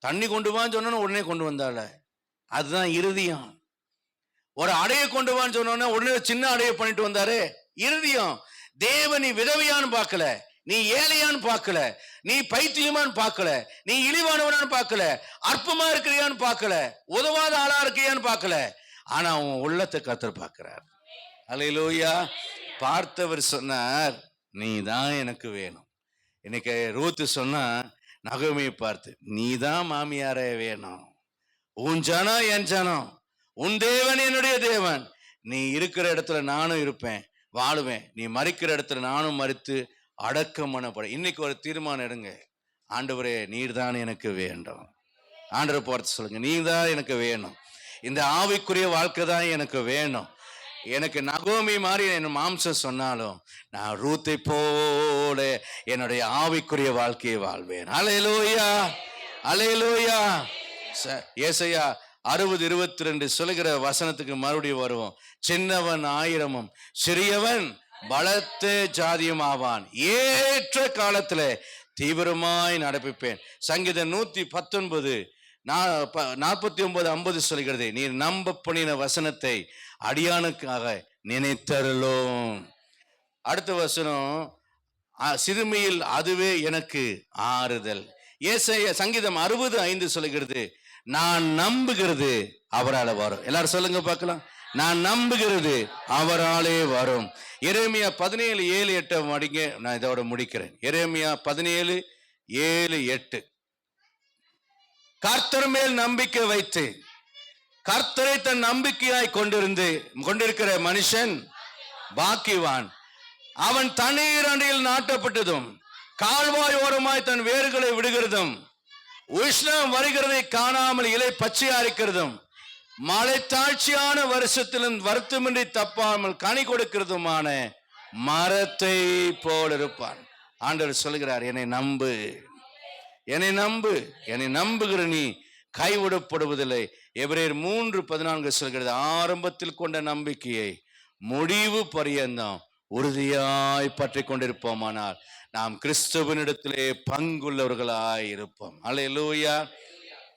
தண்ணி கொண்டு வான்னு சொன்னோன்னு உடனே கொண்டு வந்தால, அதுதான் இருதயம். ஒரு அடையை கொண்டு வான்னு சொன்னோன்னா உடனே சின்ன அடையை பண்ணிட்டு வந்தாரு, இருதயம். தேவன் நீ விதவையான்னு பார்க்கல, நீ ஏழையான்னு பார்க்கல, நீ பைத்தியமான்னு பார்க்கல, நீ இழிவானவனான்னு பார்க்கல, அற்பமா இருக்கிறியான்னு பார்க்கல, உதவாத ஆளா இருக்கியான்னு பார்க்கல, ஆனா அவன் உள்ளத்தை கர்த்தர் பார்க்கிறார். அல்லேலூயா. பார்த்தவர் சொன்னார், நீ தான் எனக்கு வேணும். இன்னைக்கு ரூத்து சொன்னா நகோமியை பார்த்து, நீ தான் மாமியாரே வேணும், உன் ஜனம் என் ஜனம், உன் தேவன் என்னுடைய தேவன், நீ இருக்கிற இடத்துல நானும் இருப்பேன், வாழுவேன், நீ மறிக்கிற இடத்துல நானும் மறித்து அடக்கம் பண்ணப்பட. இன்னைக்கு ஒரு தீர்மானம் எடுங்க. ஆண்டவரே, நீர் தான் எனக்கு வேண்டும். ஆண்டவரை பார்த்து சொல்லுங்க, நீர் தான் எனக்கு வேணும். இந்த ஆவிக்குரிய வாழ்க்கை தான் எனக்கு வேணும். எனக்கு நகோமி மாதிரி என் மாம்சம் சொன்னாலும் நான் ரூத்தை போல என்னுடைய ஆவிக்குரிய வாழ்க்கையை வாழ்வேன். அல்லேலூயா, அல்லேலூயா. ஏசாயா 60:22 சொல்லுகிற வசனத்துக்கு மறுபடியும் வருவோம். சின்னவன் 1000 சிறியவன் பலத்த ஜாதியும் ஆவான், ஏற்ற காலத்துல தீவிரமாய் நடப்பிப்பேன். சங்கீதம் 119 49-50 சொல்கிறது, நீர் நம்ப பண்ணின வசனத்தை அடியானுக்காக நினைத்தருளும். அடுத்த வசனம், சிறுமையில் அதுவே எனக்கு ஆறுதல். ஏசாயா சங்கீதம் 60:5 சொல்லுகிறது, நான் நம்புகிறது அவரால் வரும். எல்லாரும் சொல்லுங்க பார்க்கலாம், நான் நம்புகிறது அவராலே வரும். எரேமியா 17:7-8 மடிங்க, நான் இதோட முடிக்கிறேன். எரேமியா 17:7-8. கர்த்தர் மேல் நம்பிக்கை வைத்து கர்த்தரை தன் நம்பிக்கையாய் கொண்டிருக்கிற மனுஷன் பாக்கியவான். அவன் தண்ணீர் அண்டையில் நாட்டப்பட்டதும் கால்வாய் ஓரமாய் தன் வேர்களை விடுகிறதும் உஷ்ணம் வருகிறதை காணாமல் இலை பச்சையா இருக்கிறதும் மழை தாழ்ச்சியான வருஷத்திலும் வருத்தமின்றி தப்பாமல் கனி கொடுக்கிறதுமான மரத்தை போல் இருப்பான். ஆண்டவர் சொல்கிறார், என்னை நம்பு, என்னை நம்பு, என்னை நம்புகிற நீ கைவிடப்படுவதில்லை. எபிரேயர் 3:14 சொல்கிறது, ஆரம்பத்தில் கொண்ட நம்பிக்கையை முடிவு பரியந்தம் உறுதியாய் பற்றி கொண்டிருப்போமானால் நாம் கிறிஸ்துவனிடத்திலே பங்குள்ளவர்களாய் இருப்போம். அல்லேலூயா.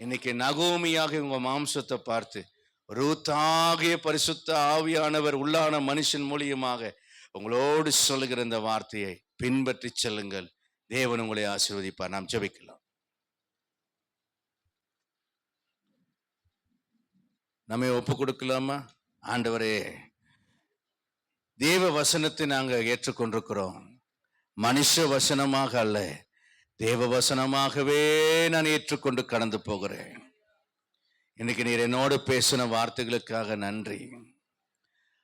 இன்னைக்கு நகோமியாக உங்க மாம்சத்தை பார்த்து ரூத்தாகிய பரிசுத்த ஆவியானவர் உள்ளான மனுஷன் மூலியமாக உங்களோடு சொல்லுகிற இந்த வார்த்தையை பின்பற்றி செல்லுங்கள். தேவன் உங்களை ஆசீர்வதிப்பார். நாம் ஜெபிக்கலாம். நம்ம ஒப்பு கொடுக்கலாமா? ஆண்டவரே, தேவ வசனத்தை நாங்கள் ஏற்றுக்கொண்டிருக்கிறோம். மனுஷ வசனமாக அல்ல, தேவ வசனமாகவே நான் ஏற்றுக்கொண்டு கடந்து போகிறேன். இன்னைக்கு நீர் என்னோடு பேசின வார்த்தைகளுக்காக நன்றி.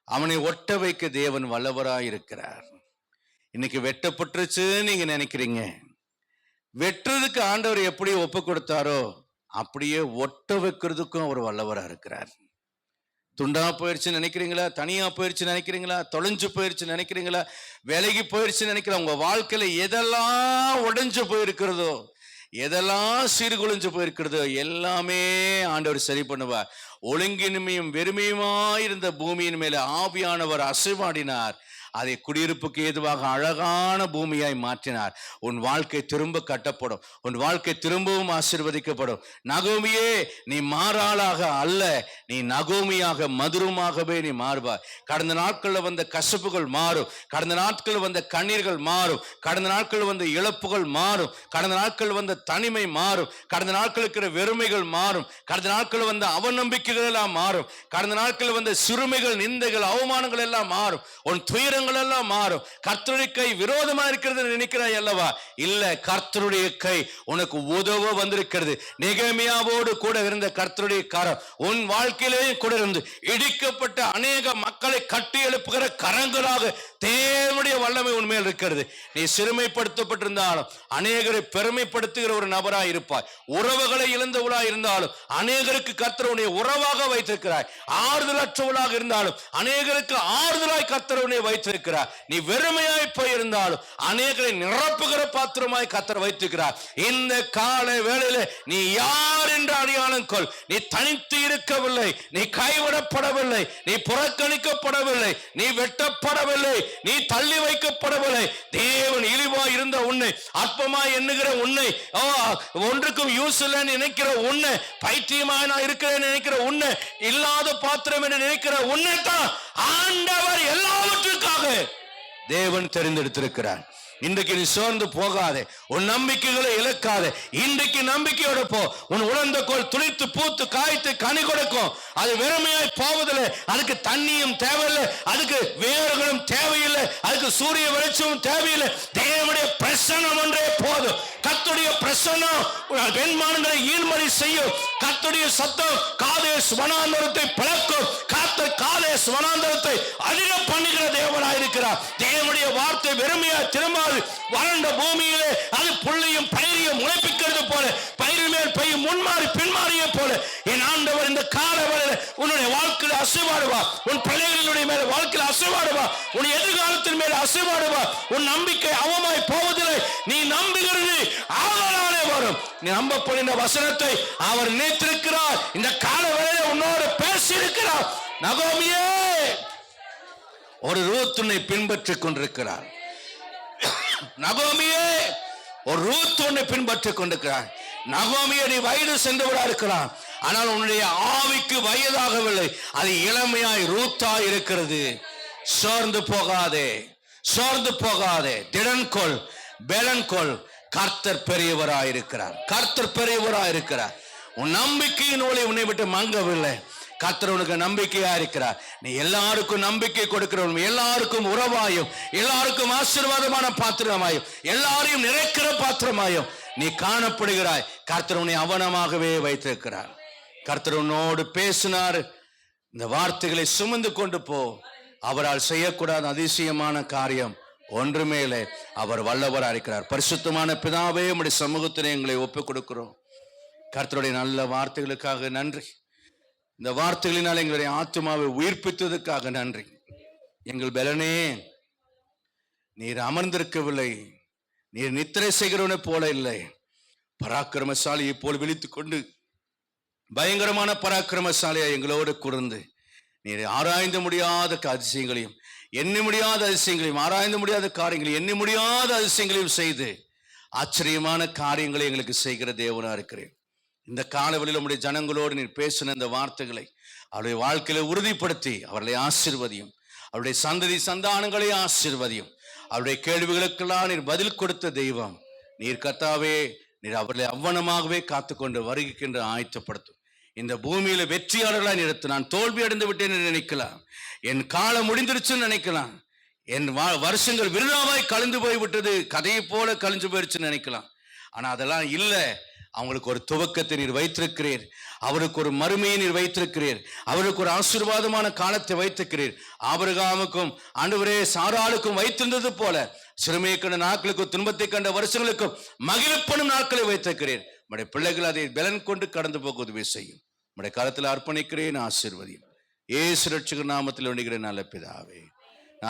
அவனை ஒட்ட வைக்க தேவன் வல்லவராய் இருக்கிறார். இன்னைக்கு வெட்டப்பட்டுருச்சு நீங்க நினைக்கிறீங்க, வெட்டுறதுக்கு ஆண்டவர் எப்படி ஒப்பு கொடுத்தாரோ அப்படியே ஒட்ட வைக்கிறதுக்கும் அவர் வல்லவரா இருக்கிறார். துண்டா போயிடுச்சு நினைக்கிறீங்களா? தனியா போயிடுச்சு நினைக்கிறீங்களா? தொலைஞ்சு போயிடுச்சு நினைக்கிறீங்களா? விலகி போயிடுச்சு நினைக்கிறா? உங்க வாழ்க்கையில எதெல்லாம் உடைஞ்சு போயிருக்கிறதோ, எதெல்லாம் சீர்குலைஞ்சு போயிருக்கிறதோ எல்லாமே ஆண்டவர் சரி பண்ணுவார். ஒழுங்கின்மையும் வெறுமையுமாயிருந்த பூமியின் மேல ஆவியானவர் அசைவாடினார். அதை குடியிருப்புக்கு ஏதுவாக அழகான பூமியாய் மாற்றினார். உன் வாழ்க்கை திரும்ப கட்டப்படும், உன் வாழ்க்கை திரும்பவும் ஆசீர்வதிக்கப்படும். நகோமியே, நீ மாறாளாக அல்ல, நீ நகோமியாக மதுரமாகவே நீ மாறுவாய். கடந்த நாட்களில் வந்த கசப்புகள் மாறும், கடந்த நாட்களில் வந்த கண்ணீர்கள் மாறும், கடந்த நாட்களில் வந்த இழப்புகள் மாறும், கடந்த நாட்களில் வந்த தனிமை மாறும், கடந்த நாட்கள் இருக்கிற வெறுமைகள் மாறும், கடந்த நாட்களில் வந்த அவநம்பிக்கைகள் எல்லாம் மாறும், கடந்த நாட்களில் வந்த சிறுமைகள், நிந்தைகள், அவமானங்கள் எல்லாம் மாறும், உன் துயரங்கள் எல்லாம் மாறும். கர்த்தருடைய கை விரோதமா இருக்கிறது நினைக்கிறாய் அல்லவா? இல்ல, கர்த்தருடைய கை உனக்கு உதவ வந்திருக்கிறது. நெகேமியாவோடு கூட இருந்த கர்த்தருடைய கரம் உன் வாழ்க்கையிலேயும் கூட இருந்து இடிக்கப்பட்ட அநேக மக்களை கட்டி எழுப்புகிற கரங்களாக தேவனுடைய வல்லமை உண்மையில் இருக்கிறது. நீ சிறுமைப்படுத்தப்பட்டிருந்தாலும் அநேகரை பெருமைப்படுத்துகிற ஒரு நபராய் இருப்பாய். உறவுகளை இழந்தவளாய் இருந்தாலும் அநேகருக்கு கர்த்தர் உன்னை உறவாக வைத்திருக்கிறாய். ஆறுதலற்றவளாக இருந்தாலும் அநேகருக்கு ஆறுதலாய் கர்த்தர் உன்னை வைத்திருக்கிறார். நீ வெறுமையாய் போயிருந்தாலும் அநேகரை நிரப்புகிற பாத்திரமாய் கர்த்தர் வைத்திருக்கிறார். இந்த கால வேளையில நீ யார் என்று அடையாளம் கொள். நீ தனித்து இருக்கவில்லை, நீ கைவிடப்படவில்லை, நீ புறக்கணிக்கப்படவில்லை, நீ வெட்டப்படவில்லை, நீ தள்ளி வைக்கப்படவில்லை. தேவன் இழிவாய் இருந்த உன்னை, அற்பமாய் எண்ணுகிற உன்னை, ஒன்றுக்கும் யூஸ் இல்லைன்னு நினைக்கிற உன்னை, பைத்தியமாய் நான் இருக்கிறேன் நினைக்கிற உன்னை, இல்லாத பாத்திரம் என்று நினைக்கிற உன்னை தான் ஆண்டவர் எல்லாவற்றுக்காக தேவன் தெரிந்தெடுத்திருக்கிறார். இன்றைக்கு நீ சோர்ந்து போகாதே, உன் நம்பிக்கைகளை இழக்காதே. இன்றைக்கு நம்பிக்கையோட போ. உன் உலர்ந்த கோல் துளித்து பூத்து காய்த்து கனி கொடுக்கும். அது வெறுமையாய் போவதில்லை. அதுக்கு தண்ணியும் தேவையில்லை, அதுக்கு வேர்களும் தேவையில்லை, அதுக்கு சூரிய வெளிச்சமும் தேவையில்லை. தேவனுடைய பிரசன்னம் ஒன்றே போதும். கர்த்தருடைய பிரசன்னம் வெண்மானங்களை ஈழ்மறி செய்யும். கர்த்தருடைய சத்தம் காதேஸ் வனாந்தரத்தை பிளக்கும். கர்த்தர் காதேஸ் காதேஸ் வனாந்தரத்தை அதிக பண்ணுகிற தேவனாயிருக்கிறார். தேவனுடைய வார்த்தை வெறுமையா திரும்பாது. வறண்ட பூமியிலே அது புள்ளியும் பயிரையும் முளைப்பிக்கிறது போல, பயிர் மேல் பெய்யும் முன்மாறி பின்மாறிய போல என் ஆண்டவர் இந்த கால வேளையில உன்னுடைய வாழ்க்கையில் அசைவாடுவா. உன் பிள்ளைகளுடைய மேல வாழ்க்கையில் அசைவாடுவா. உன் எதிர்காலத்தின் மேல அசைவாடுவா. உன் நம்பிக்கை அவமாய் போவதில்லை. நீ நம்புகிறது அவராலே வரும். நீ நம்பப்படுகிற வசனத்தை அவர் நினைத்திருக்கிறார். இந்த கால வேளையில உன்னோடு பேசி இருக்கிறார். நகோமியே, ஒரு ரூத் உன்னை பின்பற்றிக் கொண்டிருக்கிறார். நகோமியே, ஒரு ரூத் உன்னை பின்பற்றிக் கொண்டிருக்கிறார். நகோமியே, நீ வயது சென்றவரா இருக்கலாம், ஆனால் உன்னுடைய ஆவிக்கு வயதாகவில்லை. அது இளமையாய் ரூத்தாய் இருக்கிறது. சோர்ந்து போகாதே, சோர்ந்து போகாதே. திடன்கொள், பெலன்கொள். கர்த்தர் பெரியவராயிருக்கிறார். கர்த்தர் பெரியவராயிருக்கிறார். உன் நம்பிக்கையின் ஒளி உன்னை விட்டு மங்கவில்லை. கர்த்தர் உனக்கு நம்பிக்கையா இருக்கிறார். நீ எல்லாருக்கும் நம்பிக்கை கொடுக்கிறவன், எல்லாருக்கும் உறவாயும், எல்லாருக்கும் ஆசீர்வாதமான பாத்திரமாயும், எல்லாரையும் நிறைக்கிற பாத்திரமாயும் நீ காணப்படுகிறாய். கர்த்தர் உன்னை அவனமாகவே வைத்திருக்கிறார். கர்த்தர் உன்னோடு பேசினார். இந்த வார்த்தைகளை சுமந்து கொண்டு போ. அவரால் செய்யக்கூடாத அதிசயமான காரியம் ஒன்றுமே இல்லை. அவர் வல்லவராக இருக்கிறார். பரிசுத்தமான பிதாவே, உம்முடைய சமூகத்திலே எங்களை ஒப்புக் கொடுக்கிறோம். கர்த்தருடைய நல்ல வார்த்தைகளுக்காக நன்றி. இந்த வார்த்தைகளினால் எங்களுடைய ஆத்துமாவை உயிர்ப்பித்ததுக்காக நன்றி. எங்கள் பலனே, நீர் அமர்ந்திருக்கவில்லை. நீர் நித்திரை செய்கிறவனை போல இல்லை. பராக்கிரமசாலியை போல் விழித்துக் கொண்டு பயங்கரமான பராக்கிரமசாலியா எங்களோடு கூர்ந்து நீர் ஆராய்ந்து முடியாத அதிசயங்களையும், எண்ணி முடியாத அதிசயங்களையும், ஆராய்ந்து முடியாத காரியங்களையும், எண்ணி முடியாத அதிசயங்களையும் செய்து ஆச்சரியமான காரியங்களை எங்களுக்கு செய்கிற தேவனா இருக்கிறேன். இந்த காலவெளியில் நம்முடைய ஜனங்களோடு நீர் பேசின இந்த வார்த்தைகளை அவருடைய வாழ்க்கையில உறுதிப்படுத்தி அவர்களை ஆசீர்வதியும். அவருடைய சந்ததி சந்தானங்களை ஆசீர்வதியும். அவருடைய கேள்விகளுக்கெல்லாம் நீர் பதில் கொடுத்த தெய்வம் நீர். கர்த்தாவே, நீர் அவர்களை அவ்வனமாகவே காத்துக்கொண்டு வருகின்ற ஆயத்தப்படுத்தும். இந்த பூமியில வெற்றியாளர்களாக நிறுத்து. நான் தோல்வி அடைந்து விட்டேன் நினைக்கலாம், என் காலம் முடிந்துருச்சுன்னு நினைக்கலாம், என் வருஷங்கள் விருதாவாய் கழிந்து போய்விட்டது, கதையை போல கழிஞ்சு போயிடுச்சுன்னு நினைக்கலாம். ஆனா அதெல்லாம் இல்லை. அவங்களுக்கு ஒரு துவக்கத்தை நீர் வைத்திருக்கிறீர். அவருக்கு ஒரு மறுமையை நீர் வைத்திருக்கிறீர். அவருக்கு ஒரு ஆசீர்வாதமான காலத்தை வைத்திருக்கிறீர். ஆபிரகாமுக்கும் ஆண்டவரே சாராளுக்கும் வைத்திருந்தது போல சிறுமையை கண்ட நாட்களுக்கும் துன்பத்தை கண்ட வருஷங்களுக்கும் மகிழப்படும் நாட்களை வைத்திருக்கிறீர். நம்முடைய பிள்ளைகள் அதை பலன் கொண்டு கடந்து போக உதவி செய்யும். நம்முடைய காலத்தில் அர்ப்பணிக்கிறேன். ஆசீர்வதியும். இயேசு ரட்சகர் நாமத்தில் வேண்டுகிறேன் நல்ல பிதாவே.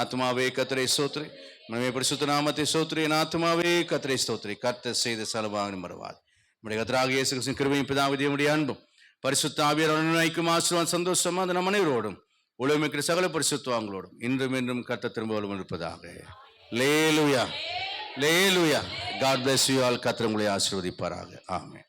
ஆத்துமாவே கர்த்தரை ஸ்தோத்திரி. நம்முடைய பரிசுத்த நாமத்தை ஸ்தோத்திரி. ஆத்துமாவே கர்த்தரை ஸ்தோத்திரி. கர்த்தர் செய்த சலவாக மறவாது. நம்முடைய கர்த்தராகிய இயேசு கிறிஸ்துவின் கிருபையும் பிதாவின் தேவனுடைய அன்பும் பரிசுத்த ஆவியானவருடன் ஐக்கியமும் ஆசீர்வாதம் சந்தோஷமா அந்த நம் அனைவரோடும் உலகமிக்கிற சகல பரிசுத்தவான்களோடும் இன்றும் என்றும் கர்த்தர் திரும்ப இருப்பதாக. லேலுயா, லேலுயா. God bless you all. கர்த்தர் உங்களை ஆசீர்வதிப்பாராக. ஆமென்.